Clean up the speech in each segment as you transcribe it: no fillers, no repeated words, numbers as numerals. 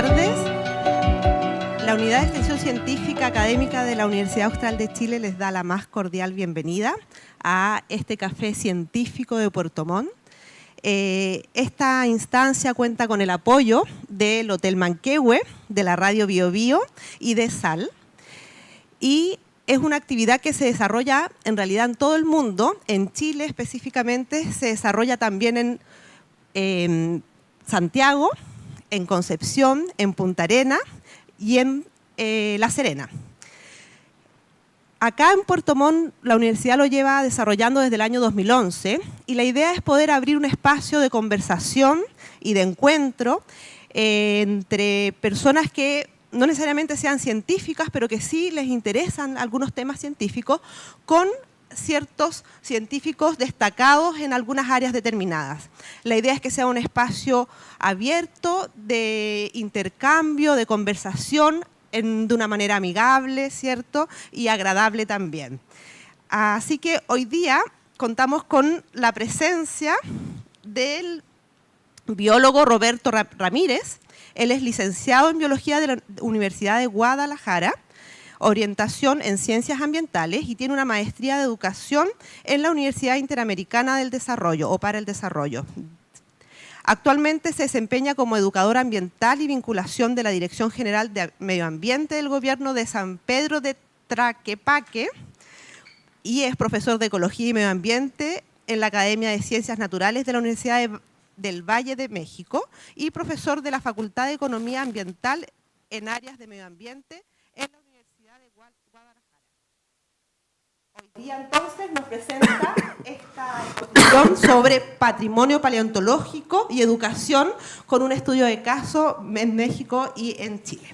tardes. La Unidad de Extensión Científica Académica de la Universidad Austral de Chile les da la más cordial bienvenida a este café científico de Puerto Montt. Esta instancia cuenta con el apoyo del Hotel Manquehue, de la Radio Bio Bio y de SAL. Y es una actividad que se desarrolla en realidad en todo el mundo. En Chile específicamente se desarrolla también en Santiago, en Concepción, en Punta Arenas y en La Serena. Acá en Puerto Montt la universidad lo lleva desarrollando desde el año 2011 y la idea es poder abrir un espacio de conversación y de encuentro entre personas que no necesariamente sean científicas, pero que sí les interesan algunos temas científicos, con ciertos científicos destacados en algunas áreas determinadas. La idea es que sea un espacio abierto de intercambio, de conversación, de una manera amigable, ¿cierto? Y agradable también. Así que hoy día contamos con la presencia del biólogo Roberto Ramírez. Él es licenciado en Biología de la Universidad de Guadalajara, orientación en Ciencias Ambientales y tiene una maestría de Educación en la Universidad Interamericana del Desarrollo o para el Desarrollo. Actualmente se desempeña como educador ambiental y vinculación de la Dirección General de Medio Ambiente del Gobierno de San Pedro de Tlaquepaque y es profesor de Ecología y Medio Ambiente en la Academia de Ciencias Naturales de la Universidad del Valle de México y profesor de la Facultad de Economía Ambiental en áreas de medio ambiente en la Universidad de Guadalajara. Hoy día entonces nos presenta esta exposición sobre patrimonio paleontológico y educación con un estudio de caso en México y en Chile.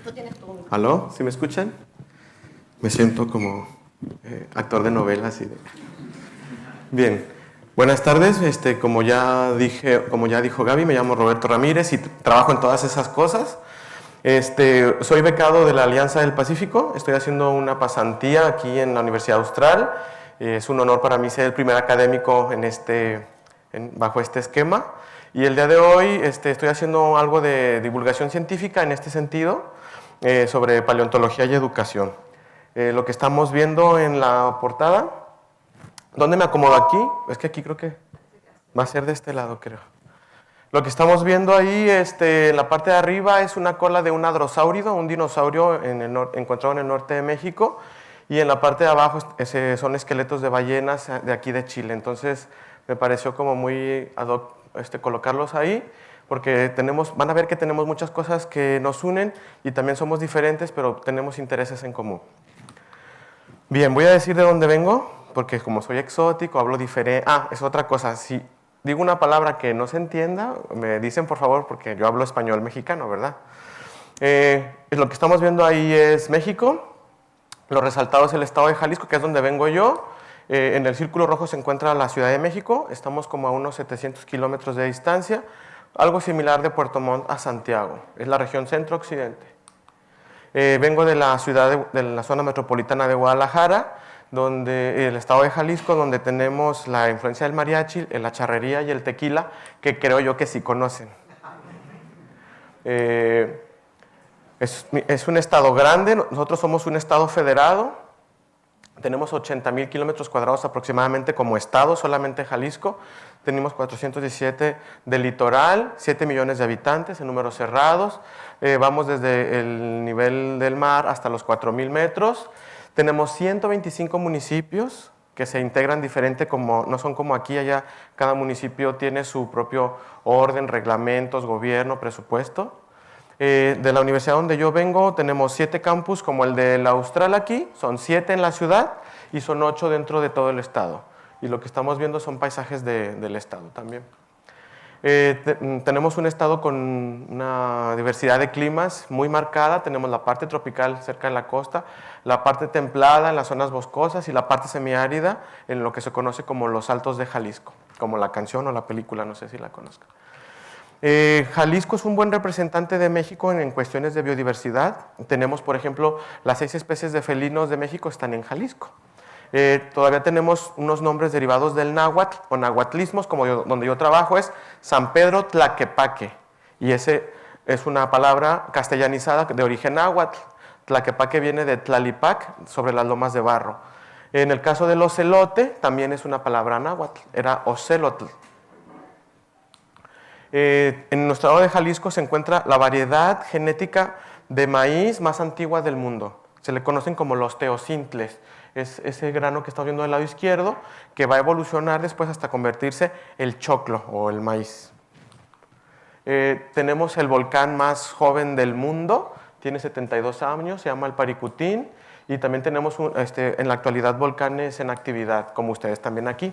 ¿Tú tienes tu micrófono? ¿Aló? ¿Sí me escuchan? Me siento como actor de novelas. Bien. Buenas tardes. Como ya dijo Gaby, me llamo Roberto Ramírez y trabajo en todas esas cosas. Soy becado de la Alianza del Pacífico, estoy haciendo una pasantía aquí en la Universidad Austral. Es un honor para mí ser el primer académico bajo este esquema. Y el día de hoy estoy haciendo algo de divulgación científica en este sentido, sobre paleontología y educación. Lo que estamos viendo en la portada, ¿dónde me acomodo aquí? Es que aquí creo que va a ser de este lado, creo. Lo que estamos viendo ahí, en la parte de arriba, es una cola de un hadrosáurido, un dinosaurio encontrado en el norte de México, y en la parte de abajo son esqueletos de ballenas de aquí de Chile. Entonces me pareció como muy ad hoc colocarlos ahí, porque van a ver que tenemos muchas cosas que nos unen y también somos diferentes, pero tenemos intereses en común. Bien, voy a decir de dónde vengo, porque como soy exótico, hablo diferente. Es otra cosa, si digo una palabra que no se entienda, me dicen por favor, porque yo hablo español mexicano, ¿verdad? Lo que estamos viendo ahí es México, lo resaltado es el estado de Jalisco, que es donde vengo yo. En el círculo rojo se encuentra la Ciudad de México, estamos como a unos 700 kilómetros de distancia, algo similar de Puerto Montt a Santiago, es la región centro-occidente. Vengo de la zona metropolitana de Guadalajara, donde el estado de Jalisco, donde tenemos la influencia del mariachi, la charrería y el tequila, que creo yo que sí conocen. Es un estado grande, nosotros somos un estado federado, tenemos 80,000 kilómetros cuadrados aproximadamente como estado, solamente Jalisco, tenemos 417 de litoral, 7 millones de habitantes en números cerrados, vamos desde el nivel del mar hasta los 4,000 metros, tenemos 125 municipios que se integran diferente, no son como aquí, allá cada municipio tiene su propio orden, reglamentos, gobierno, presupuesto. De la universidad donde yo vengo tenemos 7 campus como el de la Austral aquí, son 7 en la ciudad y son 8 dentro de todo el estado. Y lo que estamos viendo son paisajes del estado también. Tenemos un estado con una diversidad de climas muy marcada, tenemos la parte tropical cerca de la costa, la parte templada en las zonas boscosas y la parte semiárida en lo que se conoce como los Altos de Jalisco, como la canción o la película, no sé si la conozcan. Jalisco es un buen representante de México en cuestiones de biodiversidad. Tenemos, por ejemplo, las 6 especies de felinos de México están en Jalisco. Todavía tenemos unos nombres derivados del náhuatl o nahuatlismos, como donde yo trabajo es San Pedro Tlaquepaque, y ese es una palabra castellanizada de origen náhuatl. Tlaquepaque viene de Tlalipac, sobre las lomas de barro. En el caso del ocelote, también es una palabra náhuatl, era ocelotl. En nuestro estado de Jalisco se encuentra la variedad genética de maíz más antigua del mundo. Se le conocen como los teocintles. Es ese grano que estamos viendo del lado izquierdo, que va a evolucionar después hasta convertirse el choclo o el maíz. Tenemos el volcán más joven del mundo, tiene 72 años, se llama el Paricutín, y también tenemos en la actualidad volcanes en actividad, como ustedes también aquí.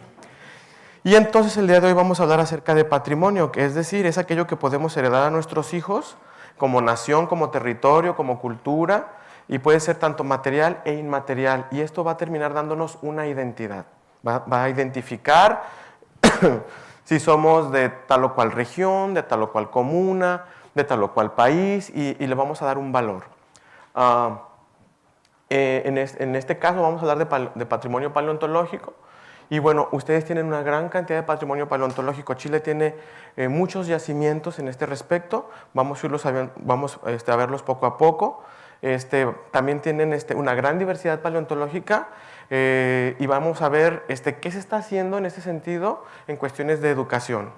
Y entonces el día de hoy vamos a hablar acerca de patrimonio, que es decir, es aquello que podemos heredar a nuestros hijos como nación, como territorio, como cultura, y puede ser tanto material e inmaterial, y esto va a terminar dándonos una identidad, va a identificar si somos de tal o cual región, de tal o cual comuna, de tal o cual país, y le vamos a dar un valor. En este caso vamos a hablar de patrimonio paleontológico, y bueno, ustedes tienen una gran cantidad de patrimonio paleontológico. Chile tiene muchos yacimientos en este respecto, vamos a verlos poco a poco. También tienen una gran diversidad paleontológica, y vamos a ver qué se está haciendo en este sentido en cuestiones de educación.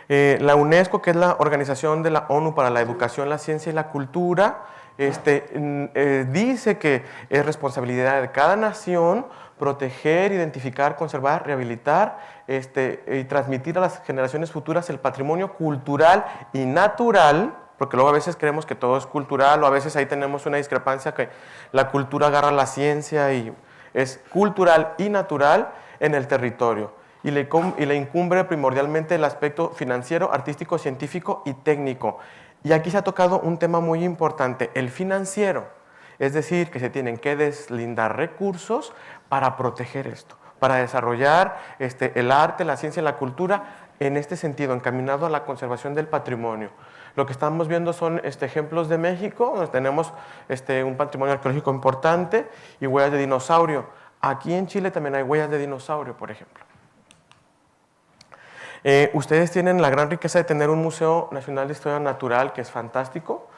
La UNESCO, que es la Organización de la ONU para la Educación, la Ciencia y la Cultura, dice que es responsabilidad de cada nación proteger, identificar, conservar, rehabilitar y transmitir a las generaciones futuras el patrimonio cultural y natural, porque luego a veces creemos que todo es cultural, o a veces ahí tenemos una discrepancia que la cultura agarra la ciencia y es cultural y natural en el territorio. Y le incumbe primordialmente el aspecto financiero, artístico, científico y técnico. Y aquí se ha tocado un tema muy importante, el financiero. Es decir, que se tienen que deslindar recursos para proteger esto, para desarrollar el arte, la ciencia y la cultura en este sentido, encaminado a la conservación del patrimonio. Lo que estamos viendo son ejemplos de México, donde tenemos un patrimonio arqueológico importante y huellas de dinosaurio. Aquí en Chile también hay huellas de dinosaurio, por ejemplo. Ustedes tienen la gran riqueza de tener un Museo Nacional de Historia Natural, que es fantástico.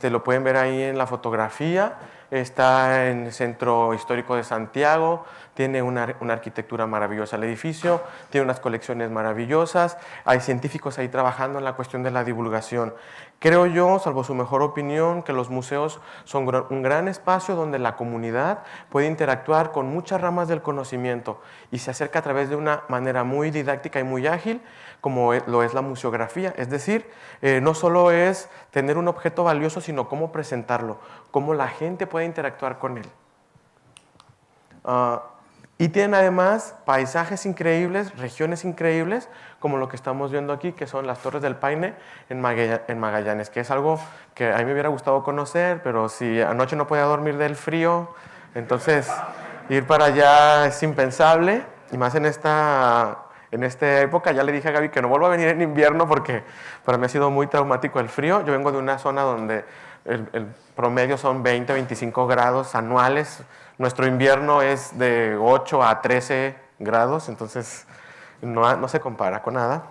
Lo pueden ver ahí en la fotografía. Está en el Centro Histórico de Santiago, tiene una arquitectura maravillosa el edificio, tiene unas colecciones maravillosas, hay científicos ahí trabajando en la cuestión de la divulgación. Creo yo, salvo su mejor opinión, que los museos son un gran espacio donde la comunidad puede interactuar con muchas ramas del conocimiento y se acerca a través de una manera muy didáctica y muy ágil, como lo es la museografía. Es decir, no solo es tener un objeto valioso, sino cómo presentarlo, cómo la gente puede interactuar con él. Y tienen además paisajes increíbles, regiones increíbles, como lo que estamos viendo aquí, que son las Torres del Paine en Magallanes, que es algo que a mí me hubiera gustado conocer, pero si anoche no podía dormir del frío, entonces ir para allá es impensable, y más en esta época. Ya le dije a Gaby que no vuelva a venir en invierno porque para mí ha sido muy traumático el frío. Yo vengo de una zona donde el promedio son 20, 25 grados anuales. Nuestro invierno es de 8 a 13 grados, entonces no se compara con nada.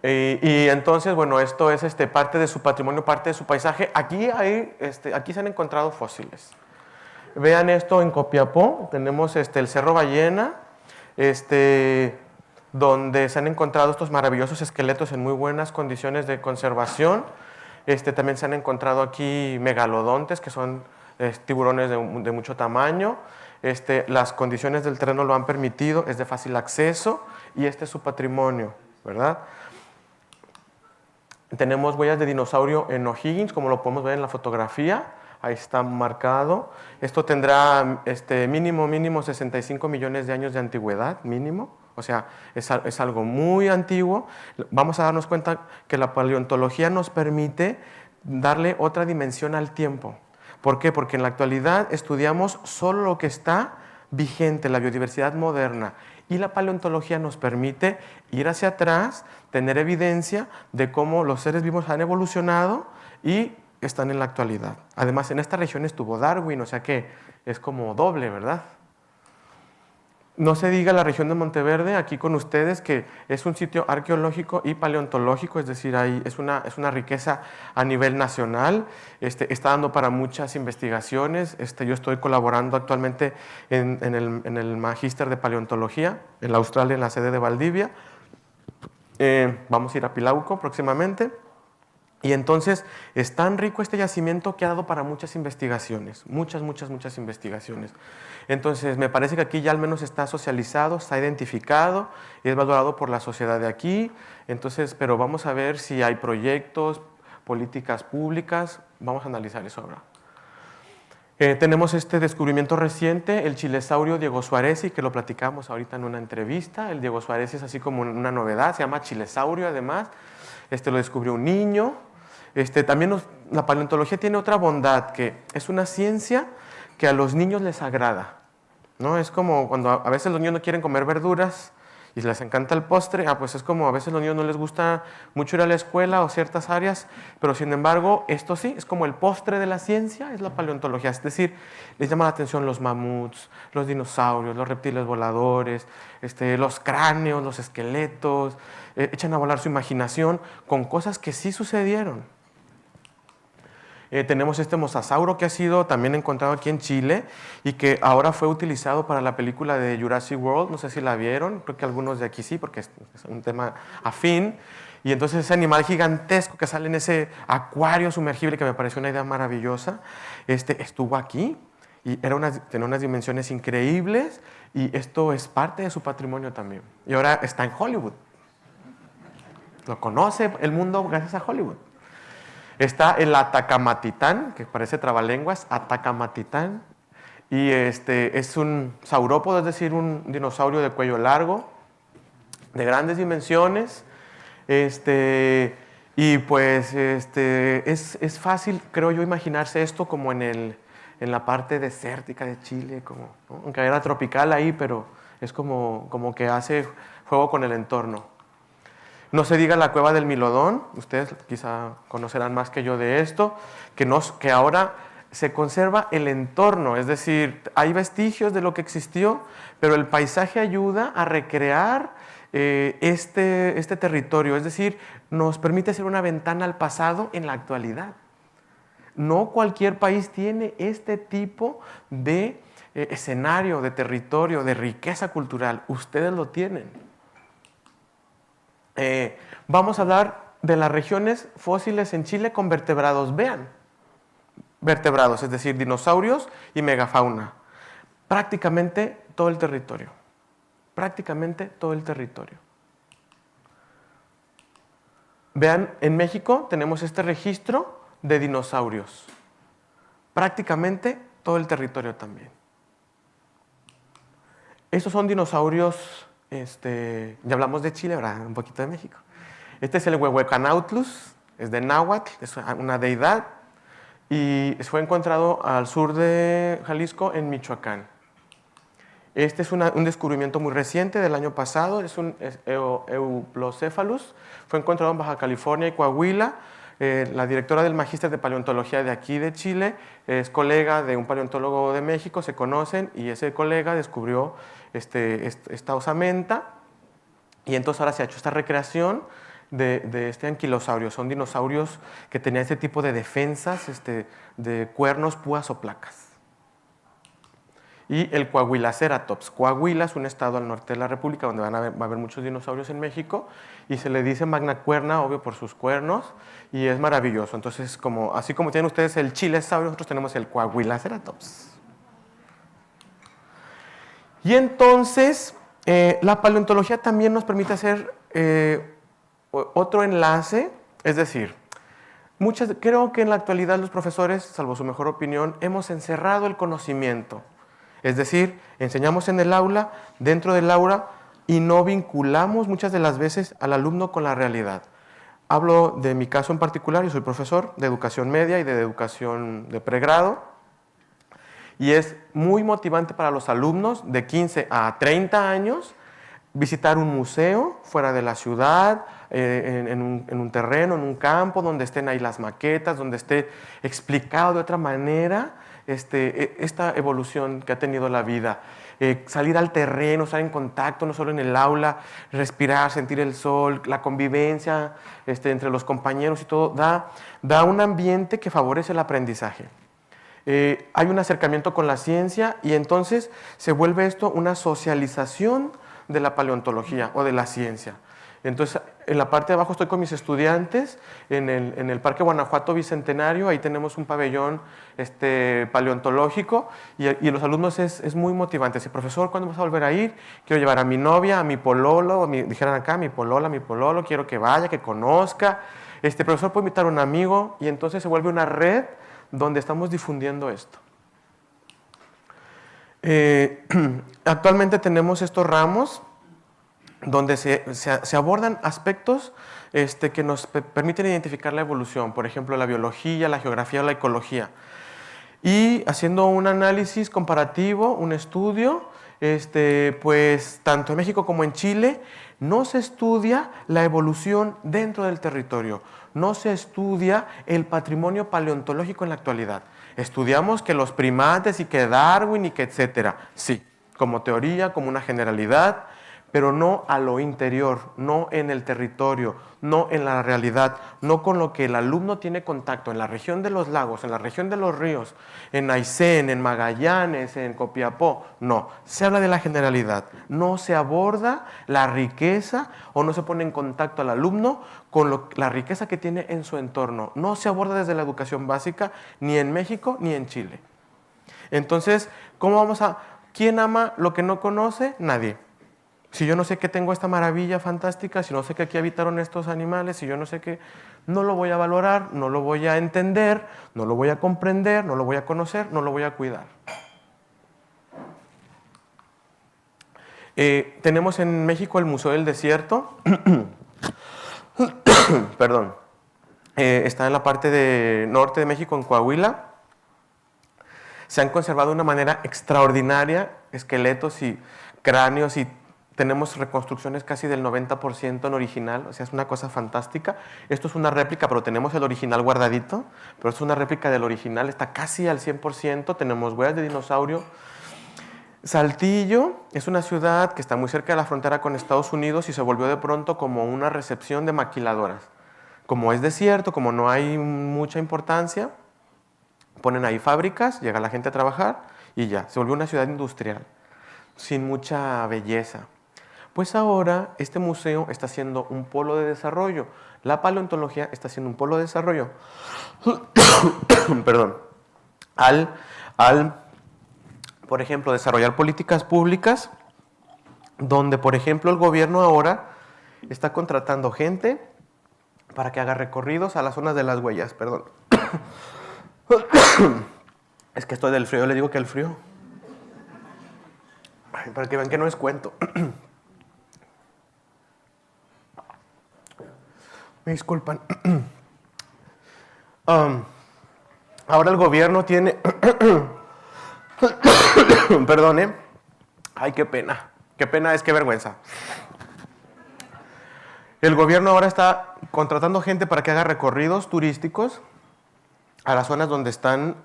Y entonces, bueno, esto es parte de su patrimonio, parte de su paisaje. Aquí se han encontrado fósiles. Vean esto en Copiapó, tenemos el Cerro Ballena, donde se han encontrado estos maravillosos esqueletos en muy buenas condiciones de conservación. También se han encontrado aquí megalodontes, que son tiburones de mucho tamaño. Las condiciones del terreno lo han permitido, es de fácil acceso y este es su patrimonio, ¿verdad? Tenemos huellas de dinosaurio en O'Higgins, como lo podemos ver en la fotografía. Ahí está marcado. Esto tendrá mínimo 65 millones de años de antigüedad, mínimo. O sea, es algo muy antiguo. Vamos a darnos cuenta que la paleontología nos permite darle otra dimensión al tiempo. ¿Por qué? Porque en la actualidad estudiamos solo lo que está vigente, la biodiversidad moderna. Y la paleontología nos permite ir hacia atrás, tener evidencia de cómo los seres vivos han evolucionado y están en la actualidad. Además, en esta región estuvo Darwin, o sea que es como doble, ¿verdad? No se diga la región de Monteverde, aquí con ustedes, que es un sitio arqueológico y paleontológico, es decir, es una riqueza a nivel nacional, está dando para muchas investigaciones. Yo estoy colaborando actualmente en el Magíster de Paleontología, en la Australia, en la sede de Valdivia. Vamos a ir a Pilauco próximamente. Y entonces es tan rico este yacimiento que ha dado para muchas investigaciones, muchas investigaciones. Entonces me parece que aquí ya al menos está socializado, está identificado, es valorado por la sociedad de aquí. Entonces, pero vamos a ver si hay proyectos, políticas públicas, vamos a analizar eso ahora. Tenemos este descubrimiento reciente, el chilesaurio diegossuarezi, que lo platicamos ahorita en una entrevista. El diegossuarezi es así como una novedad, se llama chilesaurio además. Lo descubrió un niño. También la paleontología tiene otra bondad, que es una ciencia que a los niños les agrada, ¿no? Es como cuando a veces los niños no quieren comer verduras y les encanta el postre, pues es como a veces a los niños no les gusta mucho ir a la escuela o ciertas áreas, pero sin embargo esto sí, es como el postre de la ciencia, es la paleontología. Es decir, les llama la atención los mamuts, los dinosaurios, los reptiles voladores, los cráneos, los esqueletos, echan a volar su imaginación con cosas que sí sucedieron. Tenemos este mosasauro que ha sido también encontrado aquí en Chile y que ahora fue utilizado para la película de Jurassic World, no sé si la vieron, creo que algunos de aquí sí, porque es un tema afín. Y entonces ese animal gigantesco que sale en ese acuario sumergible, que me pareció una idea maravillosa, estuvo aquí y tenía unas dimensiones increíbles, y esto es parte de su patrimonio también. Y ahora está en Hollywood. Lo conoce el mundo gracias a Hollywood. Está el Atacamatitán, que parece trabalenguas, Atacamatitán, y es un saurópodo, es decir, un dinosaurio de cuello largo, de grandes dimensiones, y pues es fácil, creo yo, imaginarse esto como en la parte desértica de Chile, ¿no? Aunque era tropical ahí, pero es como que hace juego con el entorno. No se diga la cueva del Milodón, ustedes quizá conocerán más que yo de esto, que ahora se conserva el entorno, es decir, hay vestigios de lo que existió, pero el paisaje ayuda a recrear este territorio, es decir, nos permite ser una ventana al pasado en la actualidad. No cualquier país tiene este tipo de escenario, de territorio, de riqueza cultural, ustedes lo tienen. Vamos a hablar de las regiones fósiles en Chile con vertebrados. Vean, vertebrados, es decir, dinosaurios y megafauna. Prácticamente todo el territorio. Prácticamente todo el territorio. Vean, en México tenemos este registro de dinosaurios. Prácticamente todo el territorio también. Estos son dinosaurios. Ya hablamos de Chile, ahora un poquito de México. Este es el Huehuecanautlus, es de náhuatl, es una deidad, y fue encontrado al sur de Jalisco, en Michoacán. Este es un descubrimiento muy reciente del año pasado, es un Euplocephalus, fue encontrado en Baja California y Coahuila. La directora del Magíster de Paleontología de aquí de Chile es colega de un paleontólogo de México, se conocen, y ese colega descubrió esta osamenta, y entonces ahora se ha hecho esta recreación de este anquilosaurio. Son dinosaurios que tenían este tipo de defensas, de cuernos, púas o placas. Y el Coahuilaceratops. Coahuila es un estado al norte de la República donde va a haber muchos dinosaurios en México, y se le dice magnacuerna, obvio por sus cuernos, y es maravilloso. Entonces, así como tienen ustedes el chilesaurio, nosotros tenemos el Coahuilaceratops. Y entonces, la paleontología también nos permite hacer otro enlace, es decir, creo que en la actualidad los profesores, salvo su mejor opinión, hemos encerrado el conocimiento. Es decir, enseñamos en el aula, dentro del aula, y no vinculamos muchas de las veces al alumno con la realidad. Hablo de mi caso en particular, yo soy profesor de educación media y de educación de pregrado, y es muy motivante para los alumnos de 15 a 30 años visitar un museo fuera de la ciudad, en un terreno, en un campo, donde estén ahí las maquetas, donde esté explicado de otra manera esta evolución que ha tenido la vida. Salir al terreno, estar en contacto, no solo en el aula, respirar, sentir el sol, la convivencia entre los compañeros y todo, da un ambiente que favorece el aprendizaje. Hay un acercamiento con la ciencia y entonces se vuelve esto una socialización de la paleontología o de la ciencia. Entonces, en la parte de abajo estoy con mis estudiantes en el Parque Guanajuato Bicentenario. Ahí tenemos un pabellón paleontológico y los alumnos es muy motivante. Dice, profesor, ¿cuándo vas a volver a ir? Quiero llevar a mi novia, a mi pololo, dijeran acá, mi pololo, quiero que vaya, que conozca. Profesor, ¿puedo invitar a un amigo? Y entonces se vuelve una red donde estamos difundiendo esto. Actualmente tenemos estos ramos donde se abordan aspectos que nos permiten identificar la evolución, por ejemplo, la biología, la geografía o la ecología. Y haciendo un análisis comparativo, un estudio, pues tanto en México como en Chile, no se estudia la evolución dentro del territorio, no se estudia el patrimonio paleontológico en la actualidad. Estudiamos que los primates y que Darwin y que etcétera, sí, como teoría, como una generalidad, pero no a lo interior, no en el territorio, no en la realidad, no con lo que el alumno tiene contacto en la región de los lagos, en la región de los ríos, en Aysén, en Magallanes, en Copiapó. No, se habla de la generalidad, no se aborda la riqueza o no se pone en contacto al alumno con la riqueza que tiene en su entorno. No se aborda desde la educación básica ni en México ni en Chile. Entonces, ¿quién ama lo que no conoce? Nadie. Si yo no sé que tengo esta maravilla fantástica, si no sé que aquí habitaron estos animales, si yo no sé que, no lo voy a valorar, no lo voy a entender, no lo voy a comprender, no lo voy a conocer, no lo voy a cuidar. Tenemos en México el Museo del Desierto. Perdón. Está en la parte norte de México, en Coahuila. Se han conservado de una manera extraordinaria esqueletos y cráneos y tenemos reconstrucciones casi del 90% en original, o sea, es una cosa fantástica. Esto es una réplica, pero tenemos el original guardadito, pero es una réplica del original, está casi al 100%, tenemos huellas de dinosaurio. Saltillo es una ciudad que está muy cerca de la frontera con Estados Unidos y se volvió de pronto como una recepción de maquiladoras. Como es desierto, como no hay mucha importancia, ponen ahí fábricas, llega la gente a trabajar y ya, se volvió una ciudad industrial, sin mucha belleza. Pues ahora este museo está siendo un polo de desarrollo. La paleontología está siendo un polo de desarrollo. Perdón. Por ejemplo, desarrollar políticas públicas donde, por ejemplo, el gobierno ahora está contratando gente para que haga recorridos a las zonas de las huellas. Perdón. Es que estoy del frío, le digo que el frío. Ay, para que vean que no es cuento. Me disculpan. Ahora el gobierno tiene... Perdón, Ay, qué pena. Qué pena es, qué vergüenza. El gobierno ahora está contratando gente para que haga recorridos turísticos a las zonas donde están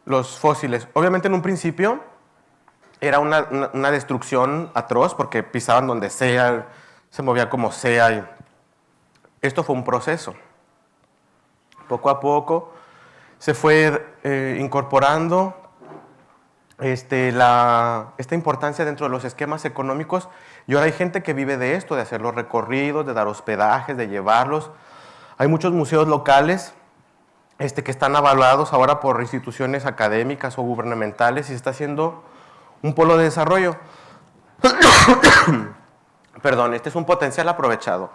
los fósiles. Obviamente en un principio era una destrucción atroz porque pisaban donde sea, se movía como sea. Esto fue un proceso. Poco a poco se fue incorporando esta importancia dentro de los esquemas económicos y ahora hay gente que vive de esto, de hacer los recorridos, de dar hospedajes, de llevarlos. Hay muchos museos locales que están avalados ahora por instituciones académicas o gubernamentales y se está haciendo un polo de desarrollo. Perdón, este es un potencial aprovechado.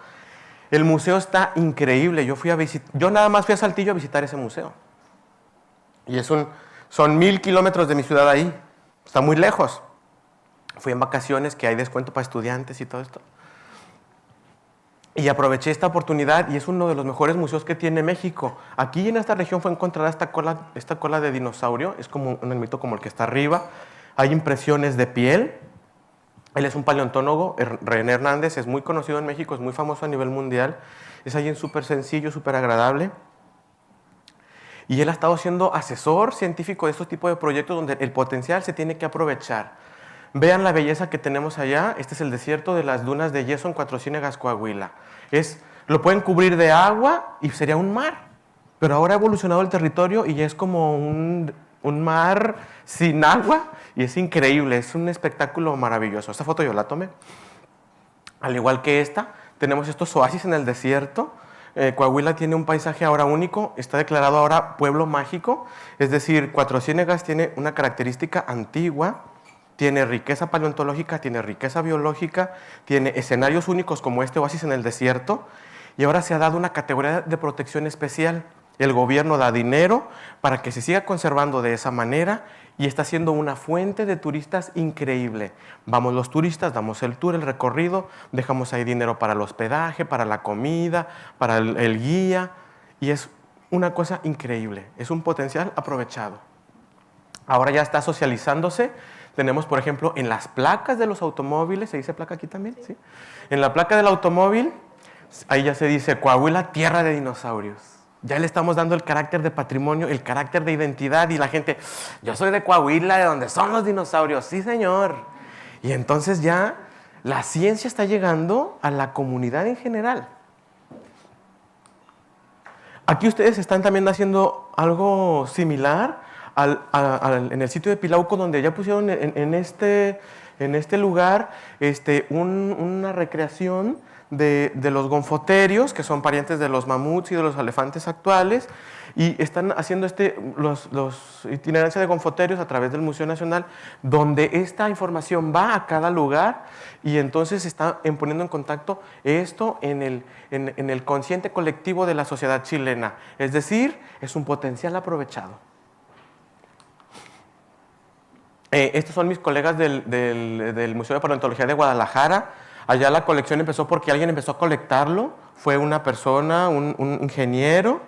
El museo está increíble. Yo nada más fui a Saltillo a visitar ese museo. Y son 1000 kilómetros de mi ciudad ahí. Está muy lejos. Fui en vacaciones, que hay descuento para estudiantes y todo esto. Y aproveché esta oportunidad y es uno de los mejores museos que tiene México. Aquí en esta región fue encontrada esta cola de dinosaurio. Es como un mito como el que está arriba. Hay impresiones de piel. Él es un paleontólogo, René Hernández, es muy conocido en México, es muy famoso a nivel mundial. Es alguien súper sencillo, súper agradable. Y él ha estado siendo asesor científico de estos tipos de proyectos donde el potencial se tiene que aprovechar. Vean la belleza que tenemos allá. Este es el desierto de las dunas de yeso en Cuatro Ciénegas, Coahuila. Lo pueden cubrir de agua y sería un mar. Pero ahora ha evolucionado el territorio y ya es como un mar sin agua y es increíble, es un espectáculo maravilloso. Esta foto yo la tomé. Al igual que esta, tenemos estos oasis en el desierto. Coahuila tiene un paisaje ahora único, está declarado ahora pueblo mágico, es decir, Cuatro Ciénegas tiene una característica antigua, tiene riqueza paleontológica, tiene riqueza biológica, tiene escenarios únicos como este oasis en el desierto, y ahora se ha dado una categoría de protección especial. El gobierno da dinero para que se siga conservando de esa manera y está siendo una fuente de turistas increíble. Vamos los turistas, damos el tour, el recorrido, dejamos ahí dinero para el hospedaje, para la comida, para el guía, y es una cosa increíble, es un potencial aprovechado. Ahora ya está socializándose. Tenemos, por ejemplo, en las placas de los automóviles, ¿se dice placa aquí también? ¿Sí? En la placa del automóvil, ahí ya se dice Coahuila, tierra de dinosaurios. Ya le estamos dando el carácter de patrimonio, el carácter de identidad, y la gente, yo soy de Coahuila, de donde son los dinosaurios. Sí, señor. Y entonces ya la ciencia está llegando a la comunidad en general. Aquí ustedes están también haciendo algo similar en el sitio de Pilauco, donde ya pusieron en este lugar una recreación de los gonfoterios, que son parientes de los mamuts y de los elefantes actuales, y están haciendo los itinerancias de gonfoterios a través del Museo Nacional, donde esta información va a cada lugar, y entonces se está poniendo en contacto esto en el consciente colectivo de la sociedad chilena. Es decir, es un potencial aprovechado. Estos son mis colegas del Museo de Paleontología de Guadalajara. Allá la colección empezó porque alguien empezó a colectarlo. Fue una persona, un ingeniero,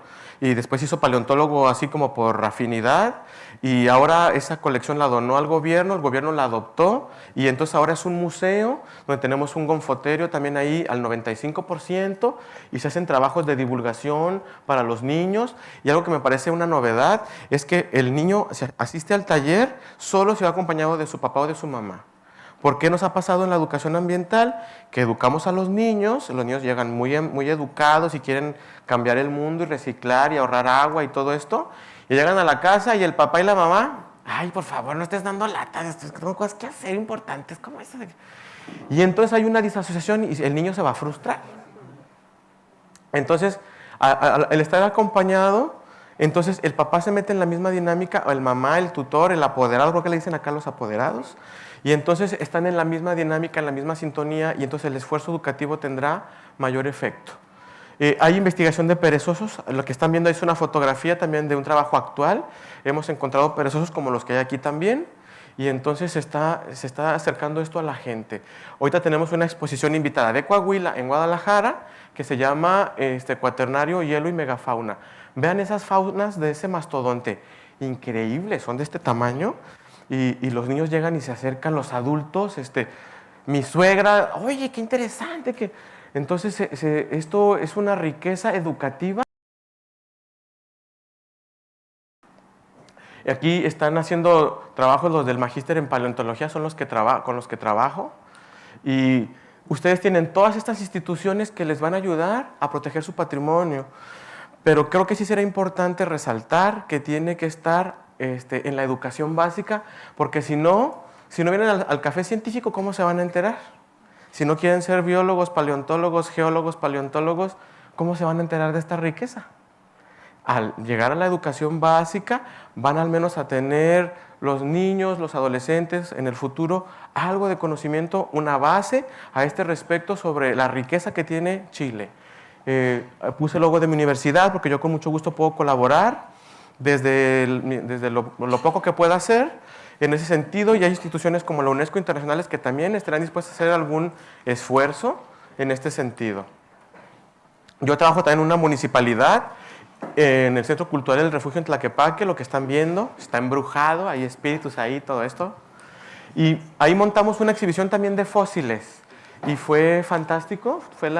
y después hizo paleontólogo así como por afinidad. Y ahora esa colección la donó al gobierno, el gobierno la adoptó, y entonces ahora es un museo donde tenemos un gonfoterio también ahí al 95%, y se hacen trabajos de divulgación para los niños. Y algo que me parece una novedad es que el niño asiste al taller solo si va acompañado de su papá o de su mamá. ¿Por qué nos ha pasado en la educación ambiental? Que educamos a los niños llegan muy educados y quieren cambiar el mundo y reciclar y ahorrar agua y todo esto, y llegan a la casa y el papá y la mamá, ay, por favor, no estés dando latas, tengo cosas que hacer importantes, como eso. Y entonces hay una disasociación y el niño se va a frustrar. Entonces, al estar acompañado, entonces el papá se mete en la misma dinámica, o el mamá, el tutor, el apoderado, creo que le dicen acá los apoderados, y entonces están en la misma dinámica, en la misma sintonía, y entonces el esfuerzo educativo tendrá mayor efecto. Hay investigación de perezosos. Lo que están viendo es una fotografía también de un trabajo actual. Hemos encontrado perezosos como los que hay aquí también, y entonces se está acercando esto a la gente. Ahorita tenemos una exposición invitada de Coahuila en Guadalajara que se llama Cuaternario, Hielo y Megafauna. Vean esas faunas de ese mastodonte, increíbles, son de este tamaño. Y los niños llegan y se acercan, los adultos, mi suegra, oye, qué interesante. Entonces, esto es una riqueza educativa. Aquí están haciendo trabajos los del magíster en paleontología, son con los que trabajo. Y ustedes tienen todas estas instituciones que les van a ayudar a proteger su patrimonio. Pero creo que sí será importante resaltar que tiene que estar en la educación básica, porque si no vienen al café científico, ¿cómo se van a enterar? Si no quieren ser biólogos, paleontólogos, geólogos, paleontólogos, ¿cómo se van a enterar de esta riqueza? Al llegar a la educación básica, van al menos a tener los niños, los adolescentes en el futuro algo de conocimiento, una base a este respecto sobre la riqueza que tiene Chile. Puse el logo de mi universidad porque yo con mucho gusto puedo colaborar desde lo poco que pueda hacer en ese sentido, y hay instituciones como la UNESCO internacionales que también estarán dispuestas a hacer algún esfuerzo en este sentido. Yo trabajo también en una municipalidad, en el Centro Cultural del Refugio en Tlaquepaque. Lo que están viendo está embrujado, hay espíritus ahí, todo esto. Y ahí montamos una exhibición también de fósiles y fue fantástico, fue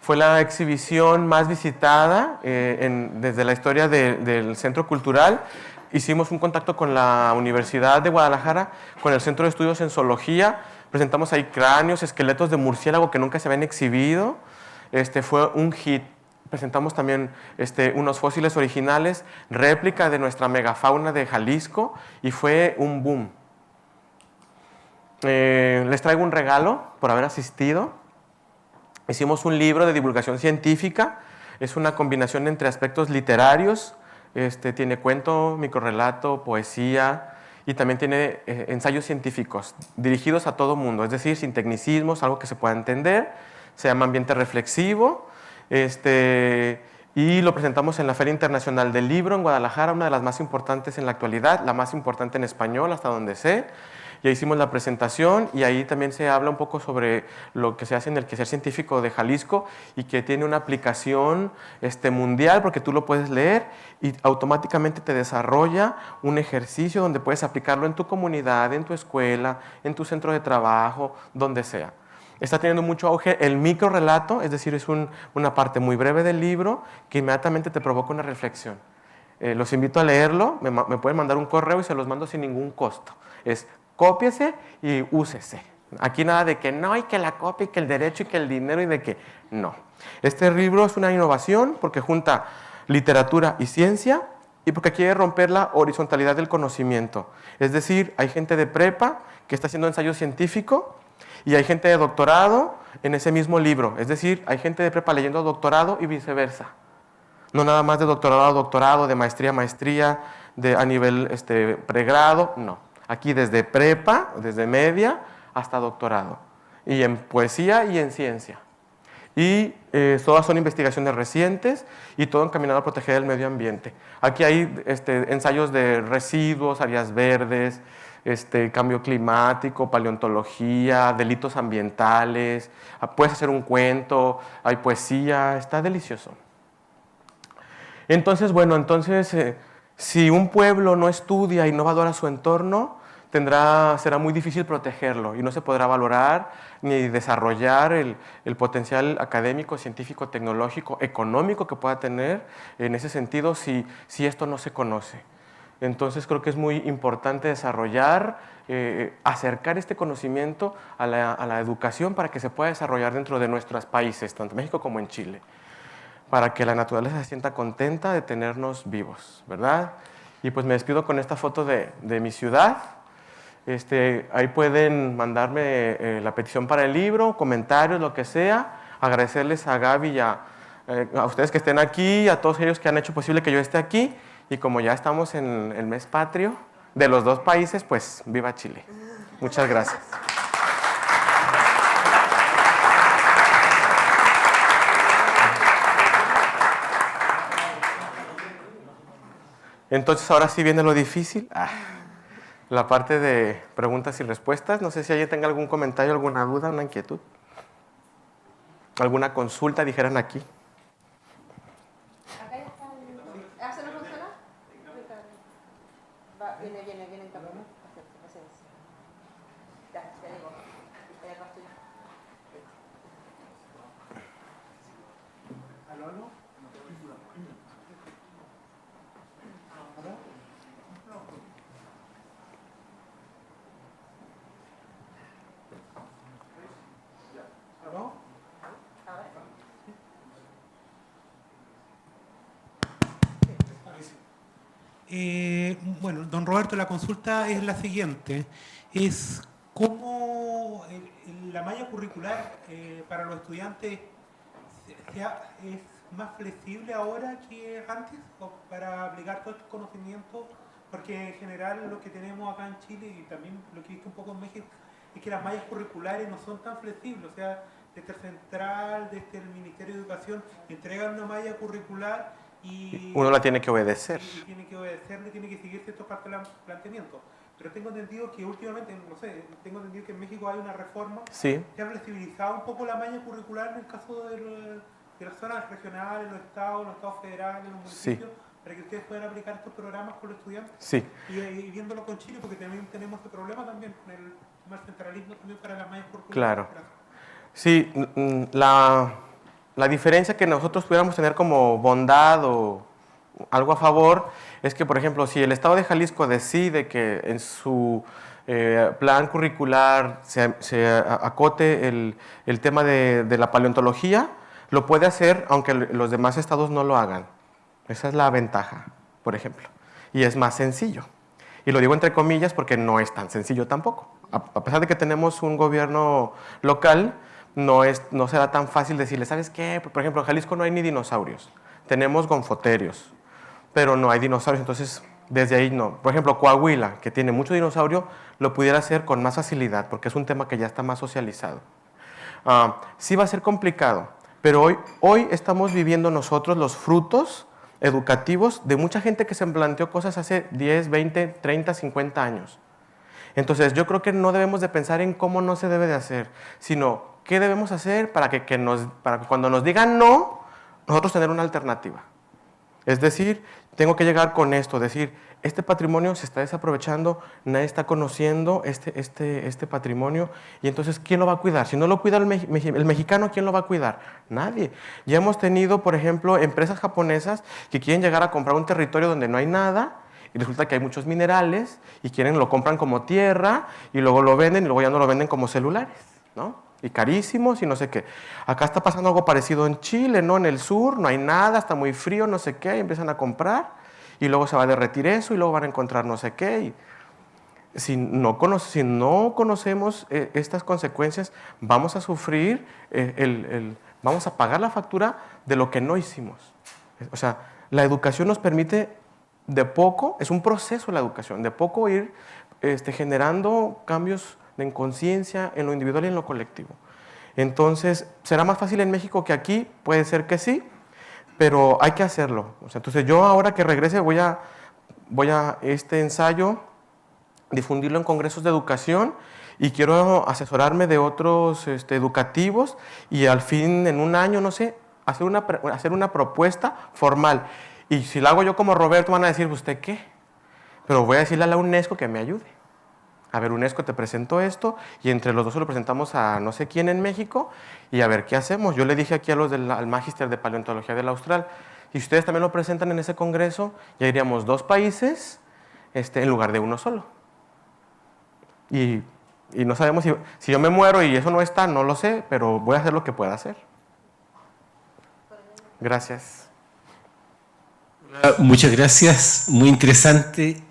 Fue la exhibición más visitada desde la historia del Centro Cultural. Hicimos un contacto con la Universidad de Guadalajara, con el Centro de Estudios en Zoología. Presentamos ahí cráneos, esqueletos de murciélago que nunca se habían exhibido. Fue un hit. Presentamos también unos fósiles originales, réplica de nuestra megafauna de Jalisco, y fue un boom. Les traigo un regalo por haber asistido. Hicimos un libro de divulgación científica. Es una combinación entre aspectos literarios. Tiene cuento, microrrelato, poesía, y también tiene ensayos científicos dirigidos a todo mundo, es decir, sin tecnicismos, algo que se pueda entender. Se llama Ambiente Reflexivo. Y lo presentamos en la Feria Internacional del Libro en Guadalajara, una de las más importantes en la actualidad, la más importante en español hasta donde sé. Ya hicimos la presentación y ahí también se habla un poco sobre lo que se hace en el quehacer científico de Jalisco y que tiene una aplicación mundial, porque tú lo puedes leer y automáticamente te desarrolla un ejercicio donde puedes aplicarlo en tu comunidad, en tu escuela, en tu centro de trabajo, donde sea. Está teniendo mucho auge el microrrelato, es decir, es una parte muy breve del libro que inmediatamente te provoca una reflexión. Los invito a leerlo, me pueden mandar un correo y se los mando sin ningún costo. Es cópiese y úsese. Aquí nada de que no, y que la copia, y que el derecho, y que el dinero, y de que no. Este libro es una innovación porque junta literatura y ciencia y porque quiere romper la horizontalidad del conocimiento. Es decir, hay gente de prepa que está haciendo ensayo científico y hay gente de doctorado en ese mismo libro. Es decir, hay gente de prepa leyendo doctorado y viceversa. No nada más de doctorado a doctorado, de maestría a maestría, a nivel pregrado, no. Aquí desde prepa, desde media, hasta doctorado. Y en poesía y en ciencia. Y todas son investigaciones recientes y todo encaminado a proteger el medio ambiente. Aquí hay ensayos de residuos, áreas verdes, cambio climático, paleontología, delitos ambientales. Puedes hacer un cuento, hay poesía, está delicioso. Entonces, bueno, si un pueblo no estudia y no valora su entorno, será muy difícil protegerlo y no se podrá valorar ni desarrollar el potencial académico, científico, tecnológico, económico que pueda tener en ese sentido si esto no se conoce. Entonces creo que es muy importante desarrollar, acercar este conocimiento a la educación para que se pueda desarrollar dentro de nuestros países, tanto en México como en Chile, para que la naturaleza se sienta contenta de tenernos vivos, ¿verdad? Y pues me despido con esta foto de mi ciudad. Ahí pueden mandarme la petición para el libro, comentarios, lo que sea. Agradecerles a Gaby y a ustedes que estén aquí, a todos ellos que han hecho posible que yo esté aquí. Y como ya estamos en el mes patrio de los dos países, pues viva Chile. Muchas gracias. Entonces ahora sí viene lo difícil. La parte de preguntas y respuestas. No sé si alguien tenga algún comentario, alguna duda, una inquietud. ¿Alguna consulta, dijeran aquí? Acá ya está el... ¿Se nos funciona? Viene en camino. Ya digo. Ya estoy. ¿Aló, aló? ¿Aló? Bueno, don Roberto, la consulta es la siguiente. Es cómo la malla curricular para los estudiantes es más flexible ahora que antes para aplicar todos estos conocimientos, porque en general lo que tenemos acá en Chile y también lo que he visto un poco en México es que las mallas curriculares no son tan flexibles, o sea, desde el central, desde el Ministerio de Educación entregan una malla curricular y uno la tiene que obedecer. Y tiene que obedecerle, tiene que seguir ciertos planteamientos. Pero tengo entendido que últimamente, no sé, tengo entendido que en México hay una reforma que ha flexibilizado un poco la malla curricular en el caso de las zonas regionales, los estados federales, los municipios, para que ustedes puedan aplicar estos programas con los estudiantes. Sí. Y viéndolo con Chile, porque también tenemos este problema también con el centralismo también para las mallas curriculares. Claro. Sí, la la diferencia que nosotros pudiéramos tener como bondad o algo a favor es que, por ejemplo, si el Estado de Jalisco decide que en su plan curricular se acote el tema de la paleontología, lo puede hacer aunque los demás estados no lo hagan. Esa es la ventaja, por ejemplo. Y es más sencillo. Y lo digo entre comillas porque no es tan sencillo tampoco. A pesar de que tenemos un gobierno local, no será tan fácil decirle, ¿sabes qué? Por ejemplo, en Jalisco no hay ni dinosaurios. Tenemos gonfoterios, pero no hay dinosaurios. Entonces, desde ahí no. Por ejemplo, Coahuila, que tiene mucho dinosaurio, lo pudiera hacer con más facilidad porque es un tema que ya está más socializado. Sí va a ser complicado, pero hoy estamos viviendo nosotros los frutos educativos de mucha gente que se planteó cosas hace 10, 20, 30, 50 años. Entonces, yo creo que no debemos de pensar en cómo no se debe de hacer, sino qué debemos hacer para que cuando nos digan no, nosotros tener una alternativa. Es decir, tengo que llegar con esto, decir, este patrimonio se está desaprovechando, nadie está conociendo este patrimonio, y entonces, ¿quién lo va a cuidar? Si no lo cuida el mexicano, ¿quién lo va a cuidar? Nadie. Ya hemos tenido, por ejemplo, empresas japonesas que quieren llegar a comprar un territorio donde no hay nada, y resulta que hay muchos minerales, y lo compran como tierra, y luego lo venden, y luego ya no lo venden como celulares, ¿no? Y carísimos y no sé qué. Acá está pasando algo parecido en Chile, ¿no? En el sur, no hay nada, está muy frío, no sé qué, y empiezan a comprar, y luego se va a derretir eso, y luego van a encontrar no sé qué. Y si no conocemos estas consecuencias, vamos a sufrir, vamos a pagar la factura de lo que no hicimos. O sea, la educación nos permite de poco, es un proceso la educación, de poco ir generando cambios en conciencia, en lo individual y en lo colectivo. Entonces, ¿será más fácil en México que aquí? Puede ser que sí, pero hay que hacerlo. O sea, entonces yo ahora que regrese voy a este ensayo difundirlo en congresos de educación y quiero asesorarme de otros educativos y al fin, en un año, no sé, hacer una propuesta formal. Y si la hago yo como Roberto, van a decir, ¿usted qué? Pero voy a decirle a la UNESCO que me ayude. A ver, UNESCO, te presento esto, y entre los dos se lo presentamos a no sé quién en México, y a ver qué hacemos. Yo le dije aquí al Magíster de Paleontología del Austral, y si ustedes también lo presentan en ese congreso, ya iríamos 2 países en lugar de uno solo. Y no sabemos si yo me muero y eso no está, no lo sé, pero voy a hacer lo que pueda hacer. Gracias. Muchas gracias, muy interesante.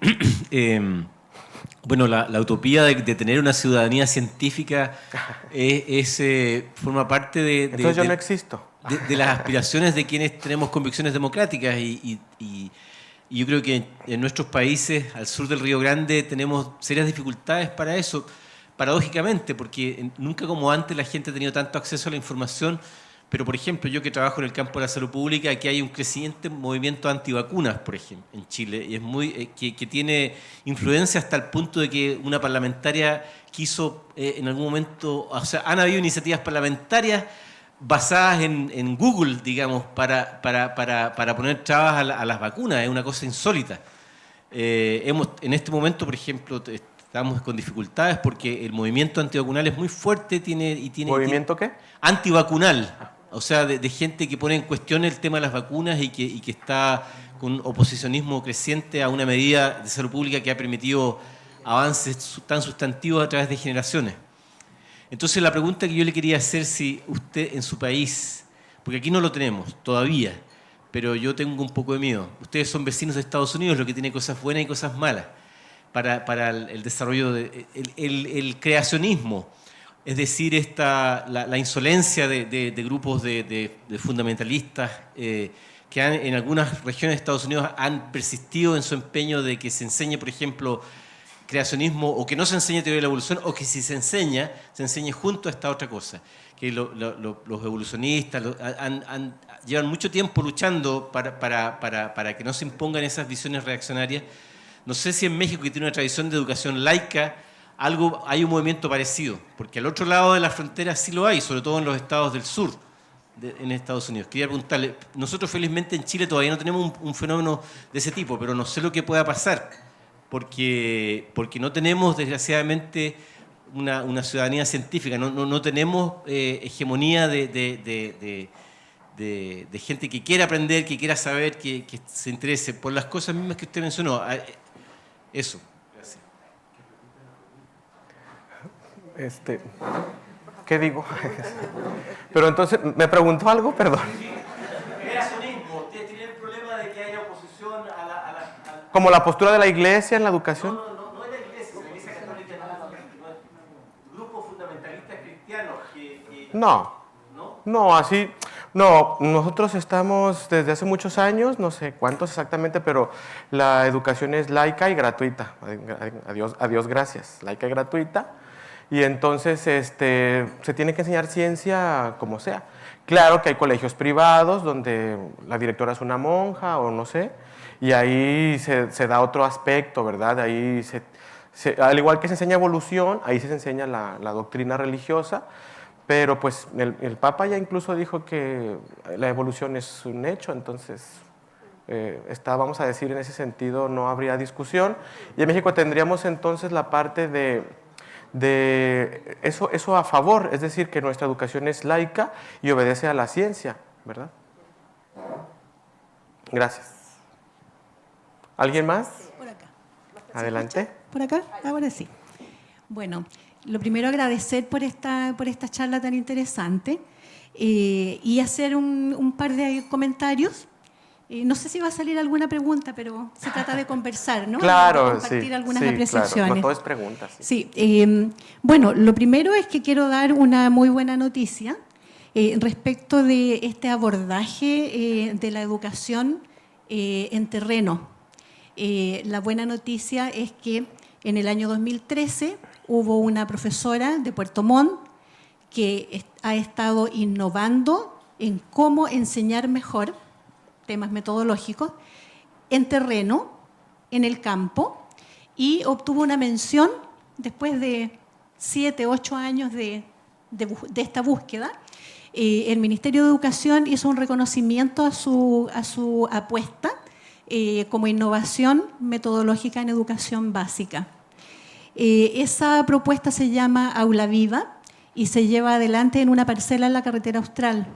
Bueno, la utopía de tener una ciudadanía científica forma parte Entonces yo no existo. de las aspiraciones de quienes tenemos convicciones democráticas y yo creo que en nuestros países, al sur del Río Grande, tenemos serias dificultades para eso, paradójicamente, porque nunca como antes la gente ha tenido tanto acceso a la información. Pero, por ejemplo, yo que trabajo en el campo de la salud pública, aquí hay un creciente movimiento antivacunas, por ejemplo, en Chile, y es que tiene influencia hasta el punto de que una parlamentaria quiso en algún momento, o sea, han habido iniciativas parlamentarias basadas en Google, digamos, para poner trabas a las vacunas. Es una cosa insólita. En este momento, por ejemplo, estamos con dificultades porque el movimiento antivacunal es muy fuerte. ¿Movimiento qué? Antivacunal. O sea, de gente que pone en cuestión el tema de las vacunas y que está con oposicionismo creciente a una medida de salud pública que ha permitido avances tan sustantivos a través de generaciones. Entonces, la pregunta que yo le quería hacer, si usted en su país, porque aquí no lo tenemos todavía, pero yo tengo un poco de miedo. Ustedes son vecinos de Estados Unidos, lo que tiene cosas buenas y cosas malas para el desarrollo, el creacionismo. Es decir, la insolencia de grupos de fundamentalistas que en algunas regiones de Estados Unidos han persistido en su empeño de que se enseñe, por ejemplo, creacionismo, o que no se enseñe teoría de la evolución, o que si se enseñe junto a esta otra cosa. Que los evolucionistas llevan mucho tiempo luchando para que no se impongan esas visiones reaccionarias. No sé si en México, que tiene una tradición de educación laica, hay un movimiento parecido, porque al otro lado de la frontera sí lo hay, sobre todo en los estados del sur, en Estados Unidos. Quería preguntarle, nosotros felizmente en Chile todavía no tenemos un fenómeno de ese tipo, pero no sé lo que pueda pasar, porque no tenemos, desgraciadamente, una ciudadanía científica, no tenemos hegemonía de de gente que quiera aprender, que quiera saber, que se interese por las cosas mismas que usted mencionó. Eso. Gracias. ¿Qué digo? Pero entonces, ¿me preguntó algo? Perdón. Creacionismo. ¿Ustedes tienen el problema de que haya oposición a la... ¿Como la postura de la Iglesia en la educación? No es la Iglesia Católica, no es grupos fundamentalistas cristianos que... No, así... No, nosotros estamos desde hace muchos años, no sé cuántos exactamente, pero la educación es laica y gratuita. A Dios gracias, laica y gratuita. Y entonces se tiene que enseñar ciencia como sea. Claro que hay colegios privados donde la directora es una monja o no sé, y ahí se da otro aspecto, ¿verdad? Ahí al igual que se enseña evolución, ahí se enseña la doctrina religiosa, pero pues el Papa ya incluso dijo que la evolución es un hecho, entonces vamos a decir, en ese sentido no habría discusión. Y en México tendríamos entonces la parte de eso a favor, es decir, que nuestra educación es laica y obedece a la ciencia, ¿verdad? Gracias. ¿Alguien más? Por acá. Adelante. ¿Por acá? Ahora sí. Bueno, lo primero agradecer por esta charla tan interesante y hacer un par de comentarios. No sé si va a salir alguna pregunta, pero se trata de conversar, ¿no? Claro, de compartir algunas sí, apreciaciones. claro. No todo es preguntas. Sí, bueno, lo primero es que quiero dar una muy buena noticia respecto de este abordaje de la educación en terreno. La buena noticia es que en el año 2013 hubo una profesora de Puerto Montt que ha estado innovando en cómo enseñar mejor temas metodológicos en terreno, en el campo, y obtuvo una mención después de 7, 8 años de esta búsqueda. El Ministerio de Educación hizo un reconocimiento a su apuesta como innovación metodológica en educación básica. Esa propuesta se llama Aula Viva y se lleva adelante en una parcela en la carretera Austral.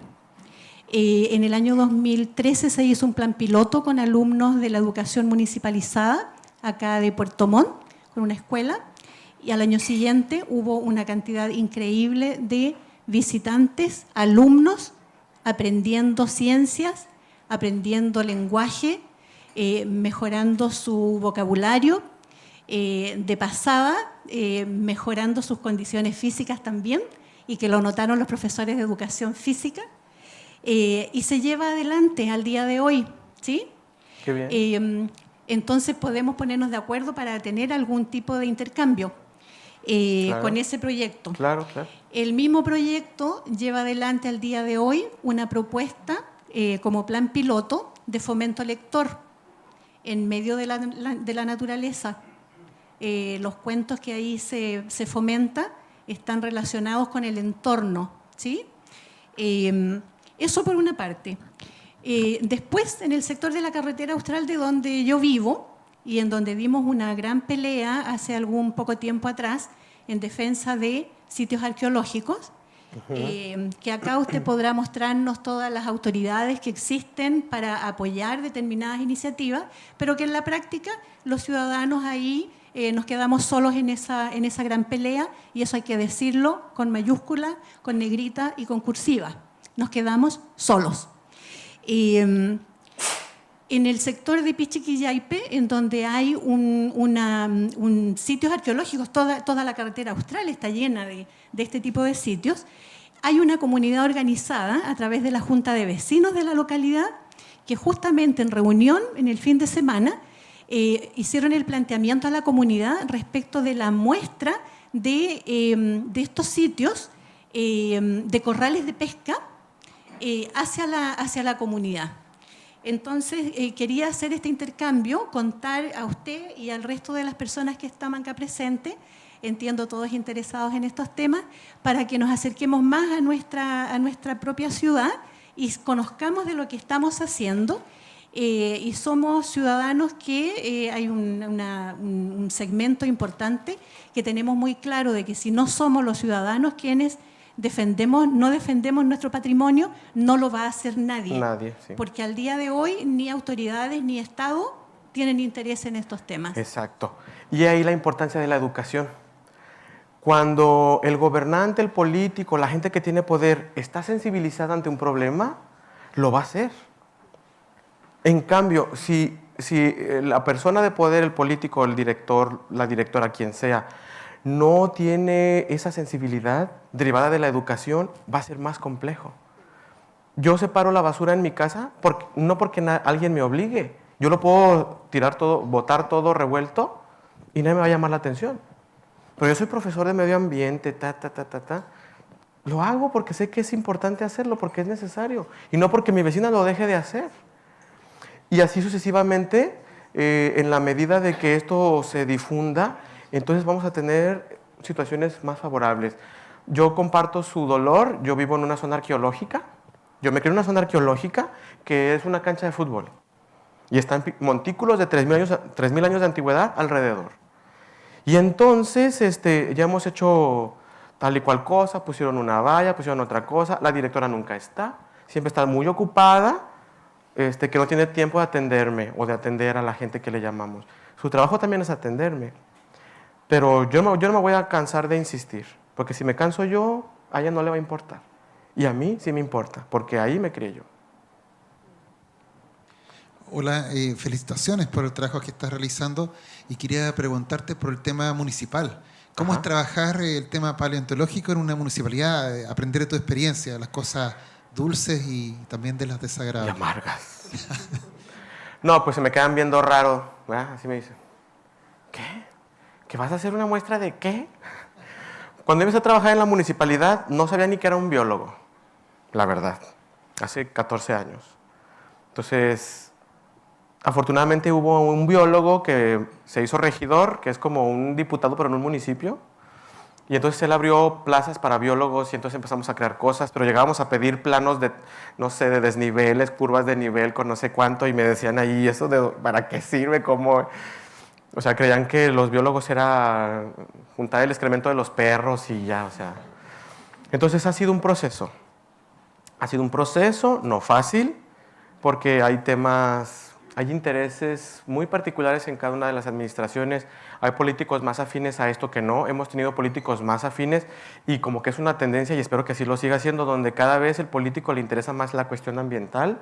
En el año 2013 se hizo un plan piloto con alumnos de la educación municipalizada, acá de Puerto Montt, con una escuela, y al año siguiente hubo una cantidad increíble de visitantes, alumnos, aprendiendo ciencias, aprendiendo lenguaje, mejorando su vocabulario, de pasada, mejorando sus condiciones físicas también, y que lo notaron los profesores de educación física. Y se lleva adelante al día de hoy, ¿sí? Qué bien. Entonces podemos ponernos de acuerdo para tener algún tipo de intercambio Claro. con ese proyecto. Claro, claro. El mismo proyecto lleva adelante al día de hoy una propuesta como plan piloto de fomento lector en medio de la naturaleza. Los cuentos que ahí se fomenta están relacionados con el entorno, ¿sí? Eso por una parte. Después, en el sector de la carretera Austral, de donde yo vivo, y en donde dimos una gran pelea hace algún poco tiempo atrás en defensa de sitios arqueológicos, que acá usted podrá mostrarnos todas las autoridades que existen para apoyar determinadas iniciativas, pero que en la práctica los ciudadanos ahí nos quedamos solos en esa gran pelea, y eso hay que decirlo con mayúscula, con negrita y con cursiva. Nos quedamos solos. En el sector de Pichiquillaipe, en donde hay sitios arqueológicos, toda la carretera Austral está llena de este tipo de sitios, hay una comunidad organizada a través de la Junta de Vecinos de la localidad que justamente en reunión en el fin de semana hicieron el planteamiento a la comunidad respecto de la muestra de estos sitios de corrales de pesca hacia la comunidad. Entonces, quería hacer este intercambio, contar a usted y al resto de las personas que están acá presentes, entiendo todos interesados en estos temas, para que nos acerquemos más a nuestra propia ciudad y conozcamos de lo que estamos haciendo. Y somos ciudadanos que hay un segmento importante que tenemos muy claro de que si no somos los ciudadanos quienes no defendemos nuestro patrimonio, no lo va a hacer nadie. Nadie, sí. Porque al día de hoy ni autoridades ni Estado tienen interés en estos temas. Exacto. Y ahí la importancia de la educación. Cuando el gobernante, el político, la gente que tiene poder está sensibilizada ante un problema, lo va a hacer. En cambio, si la persona de poder, el político, el director, la directora, quien sea, no tiene esa sensibilidad derivada de la educación, va a ser más complejo. Yo separo la basura en mi casa no porque alguien me obligue. Yo lo puedo tirar todo, botar todo revuelto y nadie me va a llamar la atención. Pero yo soy profesor de medio ambiente, Lo hago porque sé que es importante hacerlo, porque es necesario. Y no porque mi vecina lo deje de hacer. Y así sucesivamente, en la medida de que esto se difunda, entonces vamos a tener situaciones más favorables. Yo comparto su dolor. Yo vivo en una zona arqueológica. Yo me crié en una zona arqueológica que es una cancha de fútbol. Y están montículos de 3.000 años de antigüedad alrededor. Y entonces ya hemos hecho tal y cual cosa, pusieron una valla, pusieron otra cosa, la directora nunca está, siempre está muy ocupada, que no tiene tiempo de atenderme o de atender a la gente que le llamamos. Su trabajo también es atenderme. Pero yo no me voy a cansar de insistir, porque si me canso yo, a ella no le va a importar. Y a mí sí me importa, porque ahí me crié yo. Hola, felicitaciones por el trabajo que estás realizando y quería preguntarte por el tema municipal. ¿Cómo es trabajar el tema paleontológico en una municipalidad? Aprender de tu experiencia, las cosas dulces y también de las desagradables. Y amargas. No, pues se me quedan viendo raro, ¿verdad? Así me dicen, ¿qué? ¿Que vas a hacer una muestra de qué? Cuando empecé a trabajar en la municipalidad no sabía ni que era un biólogo, la verdad, hace 14 años. Entonces, afortunadamente hubo un biólogo que se hizo regidor, que es como un diputado pero en un municipio, y entonces él abrió plazas para biólogos y entonces empezamos a crear cosas, pero llegábamos a pedir planos de, no sé, de desniveles, curvas de nivel con no sé cuánto, y me decían ahí, ¿eso para qué sirve? ¿Cómo? O sea, creían que los biólogos era juntar el excremento de los perros y ya, o sea. Entonces ha sido un proceso. Ha sido un proceso no fácil, porque hay intereses muy particulares en cada una de las administraciones. Hay políticos más afines a esto que no. Hemos tenido políticos más afines y como que es una tendencia, y espero que así lo siga siendo, donde cada vez el político le interesa más la cuestión ambiental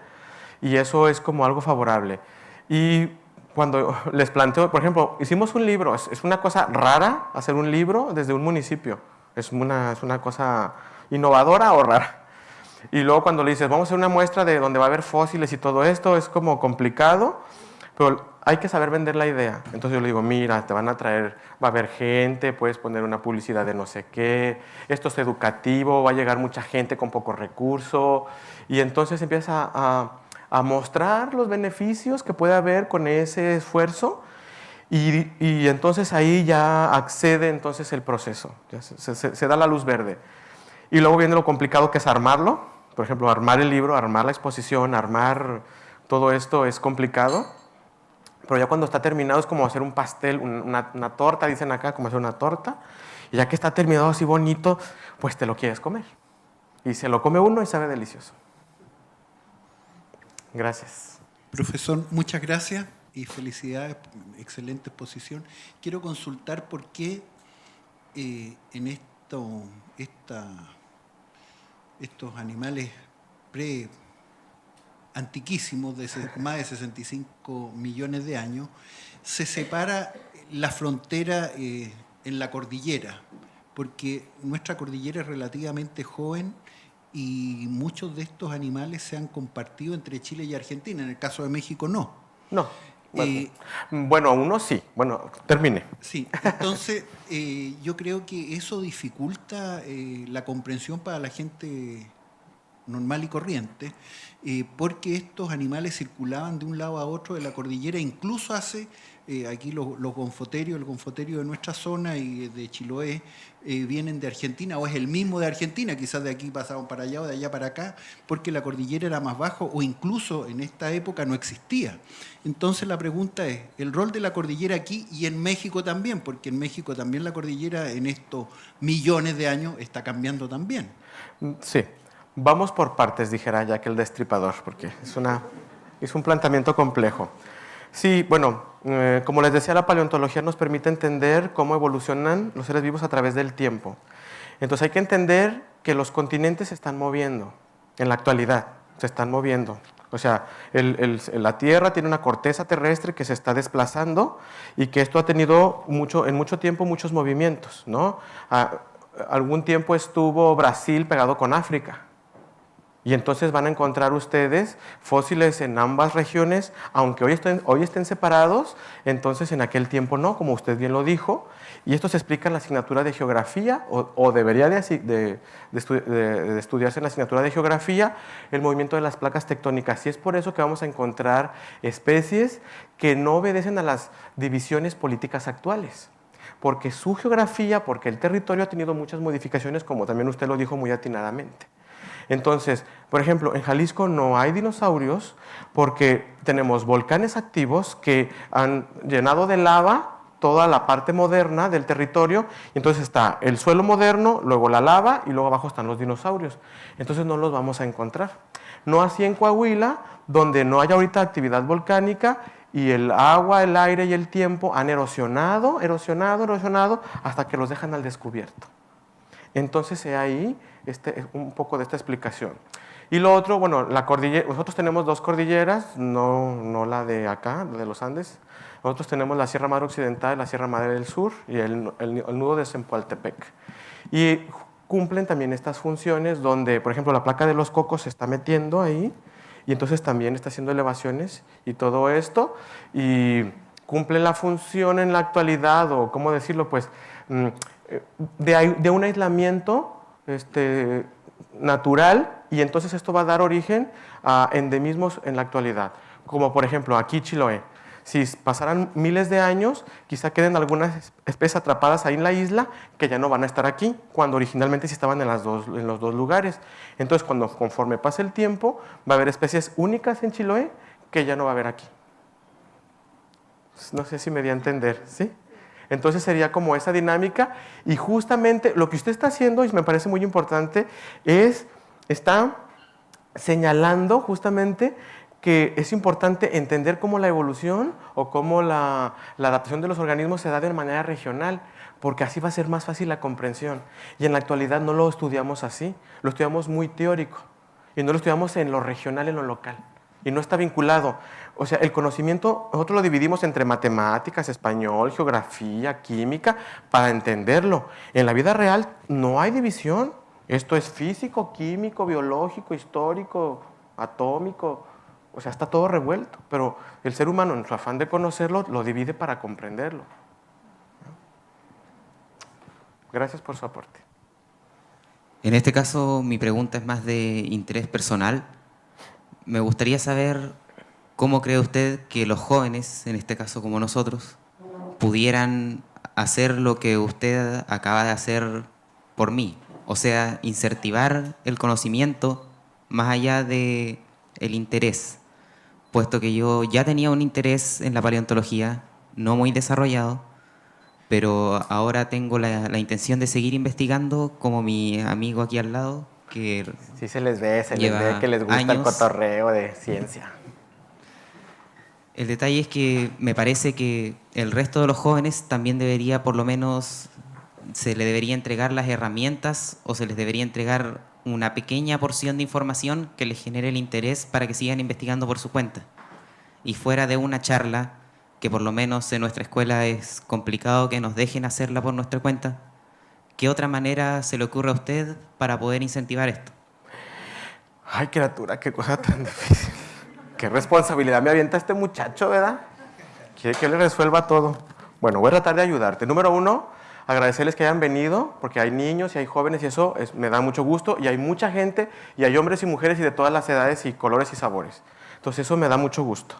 y eso es como algo favorable. Y cuando les planteo, por ejemplo, hicimos un libro, es una cosa rara hacer un libro desde un municipio. Es una cosa innovadora o rara. Y luego cuando le dices, vamos a hacer una muestra de donde va a haber fósiles y todo esto, es como complicado, pero hay que saber vender la idea. Entonces yo le digo, mira, te van a traer, va a haber gente, puedes poner una publicidad de no sé qué, esto es educativo, va a llegar mucha gente con poco recurso, y entonces empieza a mostrar los beneficios que puede haber con ese esfuerzo, y entonces ahí ya accede entonces el proceso, ya se da la luz verde. Y luego viene lo complicado que es armarlo. Por ejemplo, armar el libro, armar la exposición, armar todo esto es complicado, pero ya cuando está terminado es como hacer un pastel, una torta, dicen acá, como hacer una torta, y ya que está terminado así bonito, pues te lo quieres comer. Y se lo come uno y sabe delicioso. Gracias. Profesor, muchas gracias y felicidades, excelente exposición. Quiero consultar por qué en estos animales antiquísimos de más de 65 millones de años, se separa la frontera en la cordillera, porque nuestra cordillera es relativamente joven y muchos de estos animales se han compartido entre Chile y Argentina. En el caso de México, no. No. Bueno, uno sí. Bueno, termine. Sí, entonces yo creo que eso dificulta la comprensión para la gente normal y corriente, porque estos animales circulaban de un lado a otro de la cordillera, incluso hace, aquí los gonfoterios, el gonfoterio de nuestra zona y de Chiloé, vienen de Argentina, o es el mismo de Argentina, quizás de aquí pasaban para allá o de allá para acá, porque la cordillera era más bajo o incluso en esta época no existía. Entonces la pregunta es, el rol de la cordillera aquí y en México también, porque en México también la cordillera en estos millones de años está cambiando también. Sí, vamos por partes, dijera Jack el Destripador, porque es un planteamiento complejo. Sí, bueno, como les decía, la paleontología nos permite entender cómo evolucionan los seres vivos a través del tiempo. Entonces hay que entender que los continentes se están moviendo en la actualidad, se están moviendo. O sea, la Tierra tiene una corteza terrestre que se está desplazando y que esto ha tenido en mucho tiempo muchos movimientos, ¿no? Algún tiempo estuvo Brasil pegado con África. Y entonces van a encontrar ustedes fósiles en ambas regiones, aunque hoy estén separados, entonces en aquel tiempo no, como usted bien lo dijo. Y esto se explica en la asignatura de geografía, o debería de estudiarse en la asignatura de geografía, el movimiento de las placas tectónicas. Y es por eso que vamos a encontrar especies que no obedecen a las divisiones políticas actuales. Porque su geografía, porque el territorio ha tenido muchas modificaciones, como también usted lo dijo muy atinadamente. Entonces, por ejemplo, en Jalisco no hay dinosaurios porque tenemos volcanes activos que han llenado de lava toda la parte moderna del territorio. Entonces está el suelo moderno, luego la lava y luego abajo están los dinosaurios. Entonces no los vamos a encontrar. No así en Coahuila, donde no hay ahorita actividad volcánica y el agua, el aire y el tiempo han erosionado hasta que los dejan al descubierto. Entonces ahí un poco de esta explicación. Y lo otro, bueno, nosotros tenemos dos cordilleras, no la de acá, la de los Andes. Nosotros tenemos la Sierra Madre Occidental y la Sierra Madre del Sur y el nudo de Zempoaltepec. Y cumplen también estas funciones donde, por ejemplo, la placa de los Cocos se está metiendo ahí y entonces también está haciendo elevaciones y todo esto. Y cumplen la función en la actualidad, o cómo decirlo, pues, de un aislamiento natural, y entonces esto va a dar origen a endemismos en la actualidad, como por ejemplo aquí Chiloé. Si pasaran miles de años, quizá queden algunas especies atrapadas ahí en la isla que ya no van a estar aquí, cuando originalmente sí estaban en los dos lugares. Entonces, conforme pase el tiempo, va a haber especies únicas en Chiloé que ya no va a haber aquí. No sé si me di a entender, ¿sí? Entonces sería como esa dinámica, y justamente lo que usted está haciendo, y me parece muy importante, está señalando justamente que es importante entender cómo la evolución o cómo la adaptación de los organismos se da de manera regional, porque así va a ser más fácil la comprensión. Y en la actualidad no lo estudiamos así, lo estudiamos muy teórico, y no lo estudiamos en lo regional, en lo local, y no está vinculado. O sea, el conocimiento nosotros lo dividimos entre matemáticas, español, geografía, química, para entenderlo. En la vida real no hay división. Esto es físico, químico, biológico, histórico, atómico. O sea, está todo revuelto. Pero el ser humano, en su afán de conocerlo, lo divide para comprenderlo. Gracias por su aporte. En este caso, mi pregunta es más de interés personal. Me gustaría saber cómo cree usted que los jóvenes, en este caso como nosotros, pudieran hacer lo que usted acaba de hacer por mí. O sea, incentivar el conocimiento más allá del interés. Puesto que yo ya tenía un interés en la paleontología, no muy desarrollado, pero ahora tengo la intención de seguir investigando, como mi amigo aquí al lado, que sí se les ve que les gusta años. El cotorreo de ciencia. El detalle es que me parece que el resto de los jóvenes también debería, por lo menos, se le debería entregar las herramientas o se les debería entregar una pequeña porción de información que les genere el interés para que sigan investigando por su cuenta. Y fuera de una charla, que por lo menos en nuestra escuela es complicado que nos dejen hacerla por nuestra cuenta, ¿qué otra manera se le ocurre a usted para poder incentivar esto? Ay, criatura, qué cosa tan difícil. Qué responsabilidad me avienta este muchacho, ¿verdad? Quiere que le resuelva todo. Bueno, voy a tratar de ayudarte. Número 1, agradecerles que hayan venido, porque hay niños y hay jóvenes y eso me da mucho gusto, y hay mucha gente, y hay hombres y mujeres y de todas las edades y colores y sabores. Entonces eso me da mucho gusto.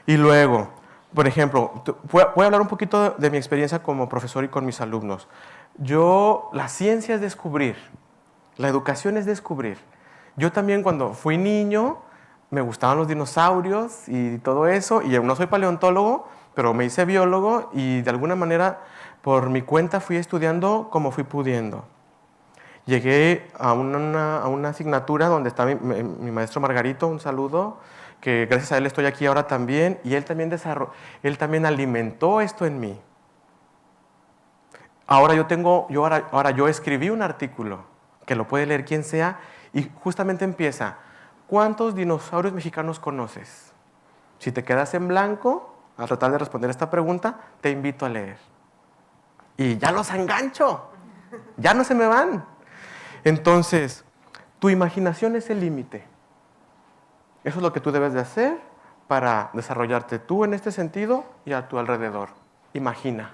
Y luego, por ejemplo, voy a hablar un poquito de mi experiencia como profesor y con mis alumnos. La ciencia es descubrir, la educación es descubrir. Yo también cuando fui niño me gustaban los dinosaurios y todo eso, y no soy paleontólogo, pero me hice biólogo y de alguna manera por mi cuenta fui estudiando como fui pudiendo. Llegué a una asignatura donde está mi maestro Margarito, un saludo, que gracias a él estoy aquí ahora también, y él también alimentó esto en mí. Ahora yo escribí un artículo que lo puede leer quien sea y justamente empieza, ¿cuántos dinosaurios mexicanos conoces? Si te quedas en blanco al tratar de responder esta pregunta, te invito a leer. Y ya los engancho, ya no se me van. Entonces, tu imaginación es el límite. Eso es lo que tú debes de hacer para desarrollarte tú en este sentido y a tu alrededor. Imagina.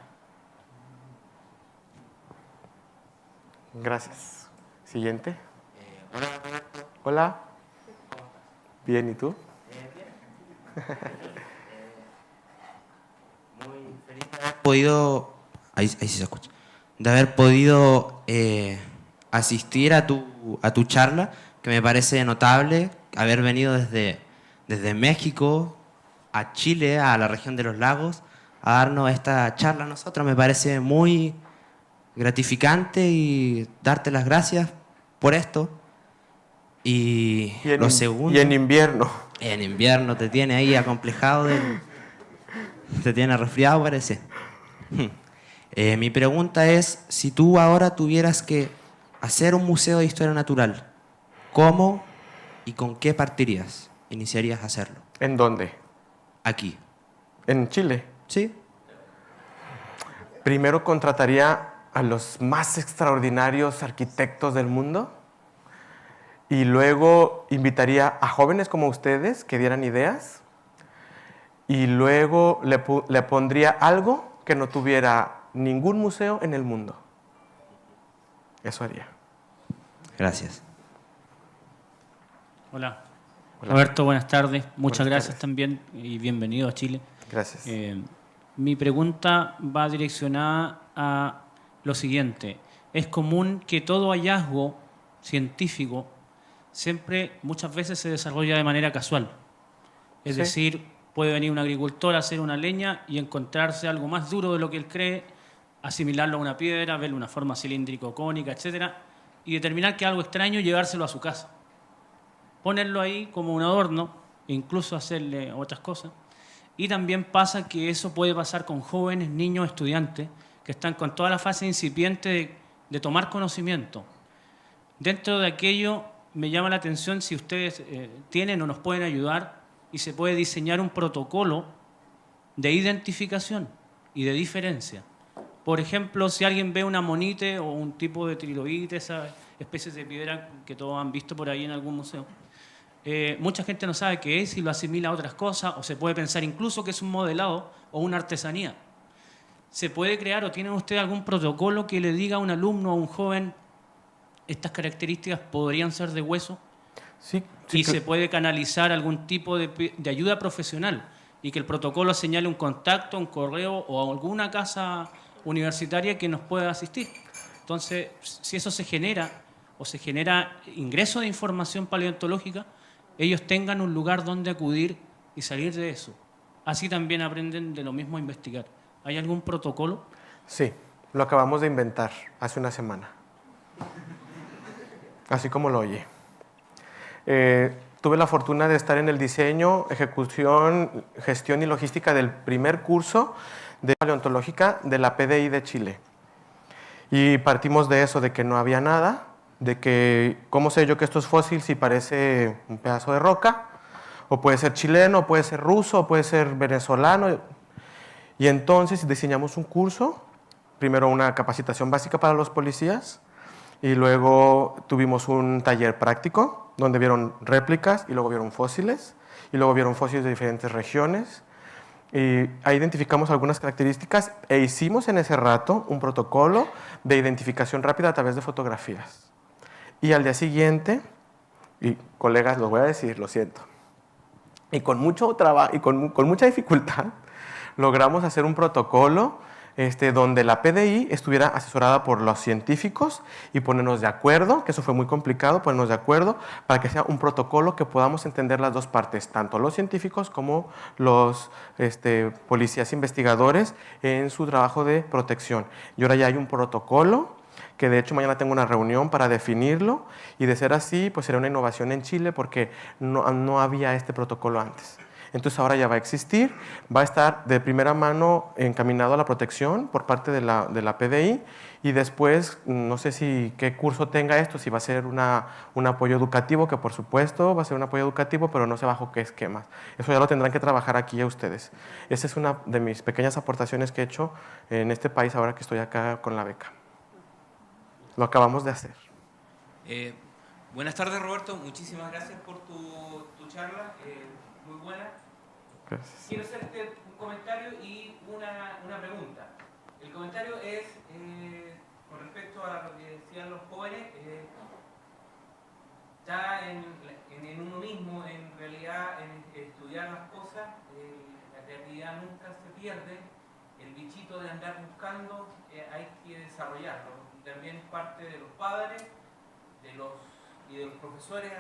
Gracias. Siguiente. Hola. Bien, ¿y tú? Muy feliz de haber podido, ahí sí se escucha, de haber podido asistir a tu charla, que me parece notable, haber venido desde México a Chile, a la región de los lagos, a darnos esta charla a nosotros. Me parece muy gratificante y darte las gracias por esto. Y lo segundo... Y en invierno. En invierno te tiene ahí acomplejado, te tiene resfriado, parece. Mi pregunta es, si tú ahora tuvieras que hacer un museo de historia natural, ¿cómo y con qué partirías? ¿Iniciarías a hacerlo? ¿En dónde? Aquí. ¿En Chile? Sí. Primero contrataría a los más extraordinarios arquitectos del mundo y luego invitaría a jóvenes como ustedes que dieran ideas y luego le pondría algo que no tuviera ningún museo en el mundo. Eso haría. Gracias. Hola. Hola. Roberto, buenas tardes. Muchas Buenas gracias tardes. también y bienvenido a Chile. Gracias. Mi pregunta va direccionada a lo siguiente. Es común que todo hallazgo científico siempre, muchas veces se desarrolla de manera casual. Es Sí. decir, puede venir un agricultor a hacer una leña y encontrarse algo más duro de lo que él cree, asimilarlo a una piedra, verle una forma cilíndrico-cónica, etc. Y determinar que es algo extraño y llevárselo a su casa. Ponerlo ahí como un adorno, e incluso hacerle otras cosas. Y también pasa que eso puede pasar con jóvenes, niños, estudiantes, que están con toda la fase incipiente de tomar conocimiento. Dentro de aquello me llama la atención si ustedes tienen o nos pueden ayudar y se puede diseñar un protocolo de identificación y de diferencia. Por ejemplo, si alguien ve una monite o un tipo de trilobites, esas especies de piedra que todos han visto por ahí en algún museo, mucha gente no sabe qué es y lo asimila a otras cosas, o se puede pensar incluso que es un modelado o una artesanía. ¿Se puede crear o tienen ustedes algún protocolo que le diga a un alumno o a un joven estas características podrían ser de hueso? Sí, Y se puede canalizar algún tipo de ayuda profesional y que el protocolo señale un contacto, un correo o alguna casa universitaria que nos pueda asistir. Entonces, si eso se genera o se genera ingreso de información paleontológica, ellos tengan un lugar donde acudir y salir de eso. Así también aprenden de lo mismo a investigar. ¿Hay algún protocolo? Sí, lo acabamos de inventar hace una semana. Así como lo oye. Tuve la fortuna de estar en el diseño, ejecución, gestión y logística del primer curso de paleontológica de la PDI de Chile. Y partimos de eso, de que no había nada, de que, ¿cómo sé yo que esto es fósil si parece un pedazo de roca? O puede ser chileno, o puede ser ruso, o puede ser venezolano. Y entonces diseñamos un curso, primero una capacitación básica para los policías, y luego tuvimos un taller práctico, donde vieron réplicas, y luego vieron fósiles, y luego vieron fósiles de diferentes regiones, Y ahí identificamos algunas características e hicimos en ese rato un protocolo de identificación rápida a través de fotografías. Y al día siguiente, y colegas, lo voy a decir, lo siento, y con mucho trabajo y con mucha dificultad, logramos hacer un protocolo donde la PDI estuviera asesorada por los científicos y ponernos de acuerdo, que eso fue muy complicado, ponernos de acuerdo para que sea un protocolo que podamos entender las dos partes, tanto los científicos como los policías investigadores en su trabajo de protección. Y ahora ya hay un protocolo que de hecho mañana tengo una reunión para definirlo, y de ser así, pues será una innovación en Chile porque no había este protocolo antes. Entonces ahora ya va a existir, va a estar de primera mano encaminado a la protección por parte de la PDI, y después, no sé qué curso tenga esto, si va a ser un apoyo educativo, que por supuesto va a ser un apoyo educativo, pero no sé bajo qué esquemas. Eso ya lo tendrán que trabajar aquí a ustedes. Esa es una de mis pequeñas aportaciones que he hecho en este país ahora que estoy acá con la beca. Lo acabamos de hacer. Buenas tardes, Roberto. Muchísimas gracias por tu charla. Muy buena. Gracias. Quiero hacerte un comentario y una pregunta. El comentario es con respecto a lo que decían los jóvenes. Ya en uno mismo, en realidad, en estudiar las cosas, la creatividad nunca se pierde. El bichito de andar buscando hay que desarrollarlo. Y también parte de los padres y de los profesores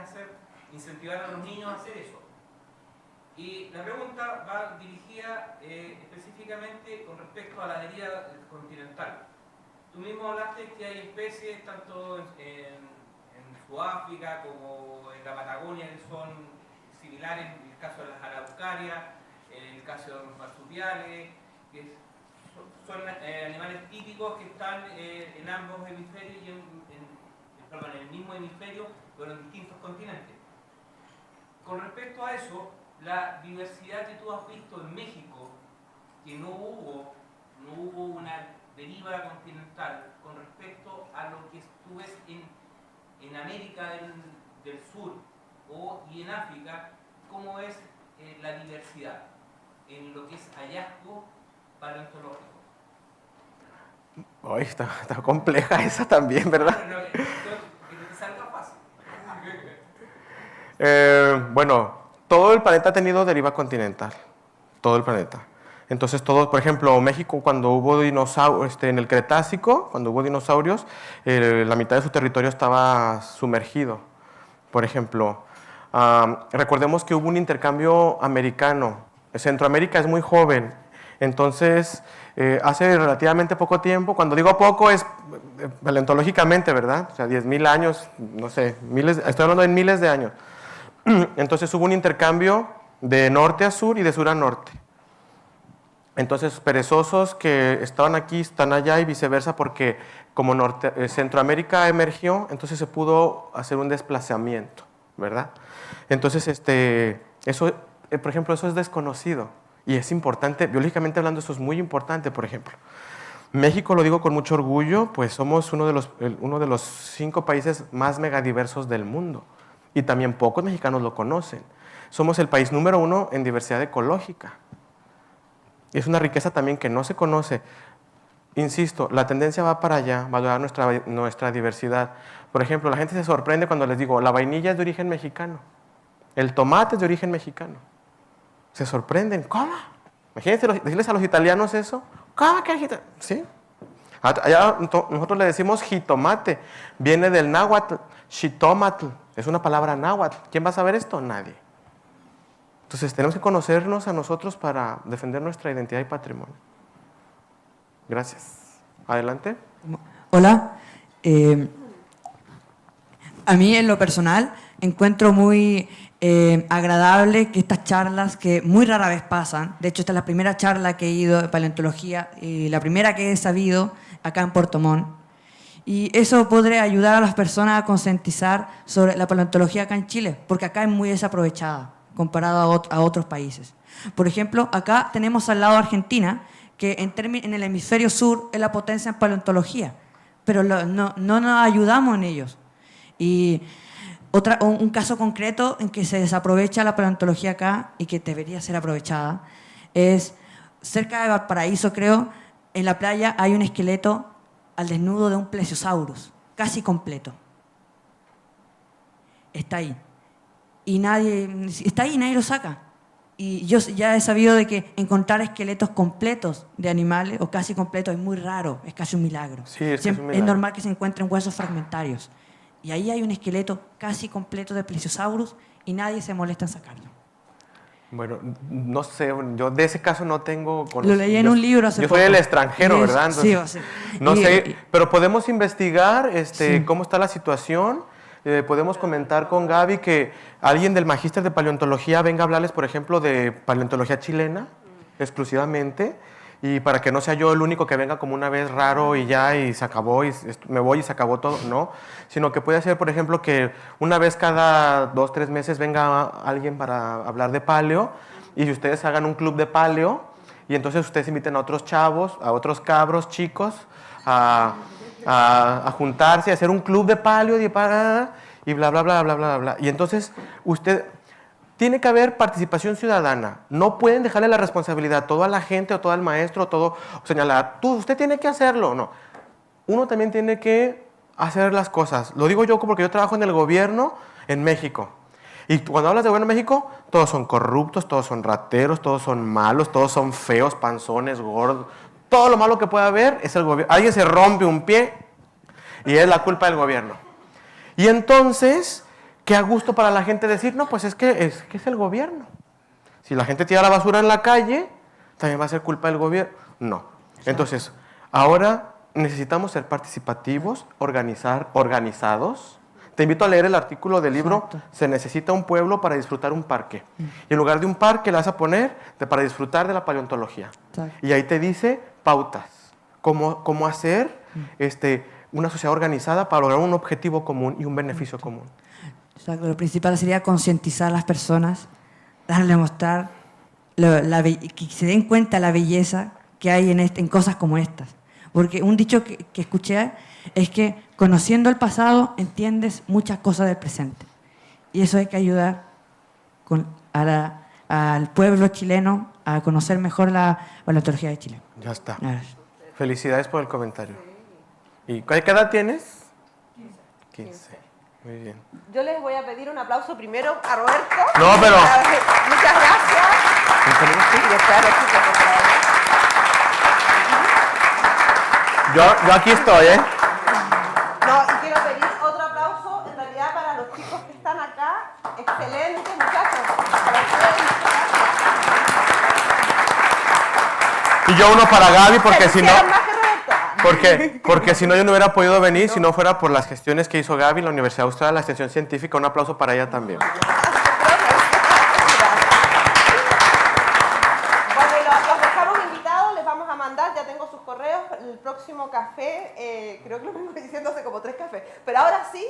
incentivar a los niños a hacer eso. Y la pregunta va dirigida específicamente con respecto a la deriva continental. Tú mismo hablaste que hay especies tanto en Sudáfrica como en la Patagonia que son similares, en el caso de las araucarias, en el caso de los marsupiales, que son animales típicos que están en ambos hemisferios y en el mismo hemisferio, pero en distintos continentes. Con respecto a eso, la diversidad que tú has visto en México, que no hubo una deriva continental con respecto a lo que tú ves en América del Sur y en África, ¿cómo es la diversidad en lo que es hallazgo paleontológico? Ay, está compleja esa también, ¿verdad? Que te salga fácil. Bueno, todo el planeta ha tenido deriva continental, todo el planeta. Entonces, por ejemplo, México, cuando hubo dinosaurios, en el Cretácico, cuando hubo dinosaurios, la mitad de su territorio estaba sumergido. Por ejemplo, recordemos que hubo un intercambio americano. Centroamérica es muy joven, entonces, hace relativamente poco tiempo, cuando digo poco es paleontológicamente, ¿verdad? O sea, 10.000 años, no sé, estoy hablando de miles de años. Entonces hubo un intercambio de norte a sur y de sur a norte. Entonces, perezosos que estaban aquí están allá y viceversa, porque como Centroamérica emergió, entonces se pudo hacer un desplazamiento, ¿verdad? Entonces, eso, por ejemplo, eso es desconocido y es importante, biológicamente hablando, eso es muy importante, por ejemplo. México, lo digo con mucho orgullo, pues somos uno de los 5 países más megadiversos del mundo. Y también pocos mexicanos lo conocen. Somos el país número 1 en diversidad ecológica. Es una riqueza también que no se conoce. Insisto, la tendencia va para allá, valorar nuestra diversidad. Por ejemplo, la gente se sorprende cuando les digo, la vainilla es de origen mexicano, el tomate es de origen mexicano. Se sorprenden, ¿cómo? Imagínense decirles a los italianos eso. ¿Cómo que es ¿sí? Allá nosotros le decimos jitomate, viene del náhuatl, xitomatl, es una palabra náhuatl. ¿Quién va a saber esto? Nadie. Entonces tenemos que conocernos a nosotros para defender nuestra identidad y patrimonio. Gracias. Adelante. Hola. A mí en lo personal encuentro muy agradable que estas charlas que muy rara vez pasan, de hecho esta es la primera charla que he ido de paleontología y la primera que he sabido acá en Puerto Montt, y eso podría ayudar a las personas a concientizar sobre la paleontología acá en Chile, porque acá es muy desaprovechada comparado a otros países. Por ejemplo, acá tenemos al lado Argentina, que en el hemisferio sur es la potencia en paleontología, pero no nos ayudamos en ellos. Y un caso concreto en que se desaprovecha la paleontología acá y que debería ser aprovechada es cerca de Valparaíso, creo, en la playa hay un esqueleto al desnudo de un plesiosaurus, casi completo. Está ahí. Y nadie lo saca. Y yo ya he sabido de que encontrar esqueletos completos de animales o casi completos es muy raro, es casi un milagro. Sí, es un milagro. Es normal que se encuentren huesos fragmentarios. Y ahí hay un esqueleto casi completo de plesiosaurus y nadie se molesta en sacarlo. Bueno, no sé, yo de ese caso no tengo Lo leí en un libro hace Yo poco. soy el extranjero, ¿verdad? Entonces, Sí, no sé, pero podemos investigar cómo está la situación. Podemos comentar con Gaby que alguien del Magíster de Paleontología venga a hablarles, por ejemplo, de paleontología chilena, exclusivamente, y para que no sea yo el único que venga como una vez raro y ya, y se acabó, y me voy y se acabó todo, no, sino que puede ser, por ejemplo, que una vez cada 2 o 3 meses venga alguien para hablar de paleo, y ustedes hagan un club de paleo, y entonces ustedes inviten a otros chavos, a otros cabros chicos, a juntarse, a hacer un club de paleo y bla, bla, bla, bla, bla, bla. Y entonces, tiene que haber participación ciudadana. No pueden dejarle la responsabilidad todo a la gente o todo al maestro o todo señalar, usted tiene que hacerlo. No. Uno también tiene que hacer las cosas. Lo digo yo porque yo trabajo en el gobierno en México. Y cuando hablas de gobierno en México, todos son corruptos, todos son rateros, todos son malos, todos son feos, panzones, gordos. Todo lo malo que pueda haber es el gobierno. Alguien se rompe un pie y es la culpa del gobierno. Y entonces, qué a gusto para la gente decir, no, pues es que es el gobierno. Si la gente tira la basura en la calle, también va a ser culpa del gobierno. No. Entonces, ahora necesitamos ser participativos, organizados. Te invito a leer el artículo del libro, Exacto. Se necesita un pueblo para disfrutar un parque. Y en lugar de un parque le vas a poner para disfrutar de la paleontología. Exacto. Y ahí te dice pautas, cómo hacer una sociedad organizada para lograr un objetivo común y un beneficio común. Exacto. Lo principal sería concientizar a las personas, darle a mostrar, que se den cuenta la belleza que hay en cosas como estas. Porque un dicho que escuché es que conociendo el pasado entiendes muchas cosas del presente. Y eso hay que ayudar al pueblo chileno a conocer mejor la paleontología de Chile. Ya está. Gracias. Felicidades por el comentario. ¿Y qué edad tienes? 15. Muy bien. Yo les voy a pedir un aplauso primero a Roberto. No, pero... Muchas gracias. Y después a los chicos, por favor. Yo aquí estoy, ¿eh? No, y quiero pedir otro aplauso, en realidad, para los chicos que están acá. Excelentes, muchachos. Para ustedes. Y yo uno para Gaby, porque si no... Hicieron más que Roberto. Porque si no, yo no hubiera podido venir si no fuera por las gestiones que hizo Gaby en la Universidad Austral, la extensión científica. Un aplauso para ella también. Bueno, los dejamos invitados, les vamos a mandar, ya tengo sus correos, el próximo café, creo que lo vengo diciendo hace como 3 cafés, pero ahora sí,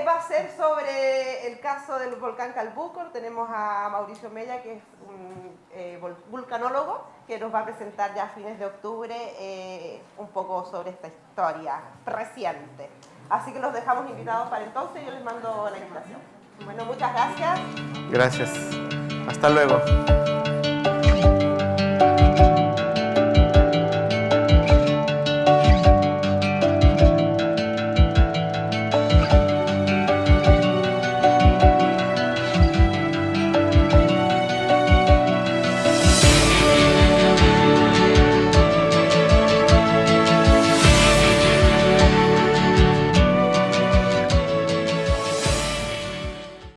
va a ser sobre el caso del volcán Calbuco. Tenemos a Mauricio Mella, que es un vulcanólogo, que nos va a presentar ya a fines de octubre un poco sobre esta historia reciente. Así que los dejamos invitados para entonces, yo les mando la invitación. Bueno, muchas gracias. Gracias. Hasta luego.